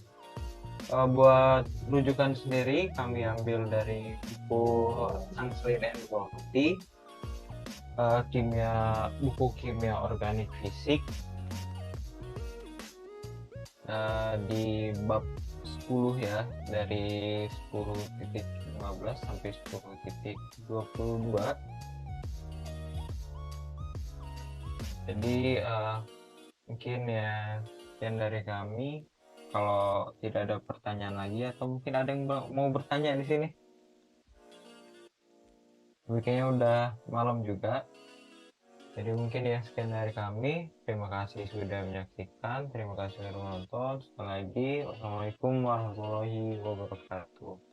buat rujukan sendiri kami ambil dari buku Anslin and Worthy, buku kimia organik fisik, di bab 10 ya, dari 10.15 sampai 10.22. Jadi mungkin ya sekian dari kami. Kalau tidak ada pertanyaan lagi, atau mungkin ada yang mau bertanya di sini, tapi kayaknya udah malam juga. Jadi mungkin ya sekian dari kami. Terima kasih sudah menyaksikan, terima kasih sudah menonton. Sekali lagi, wassalamualaikum warahmatullahi wabarakatuh.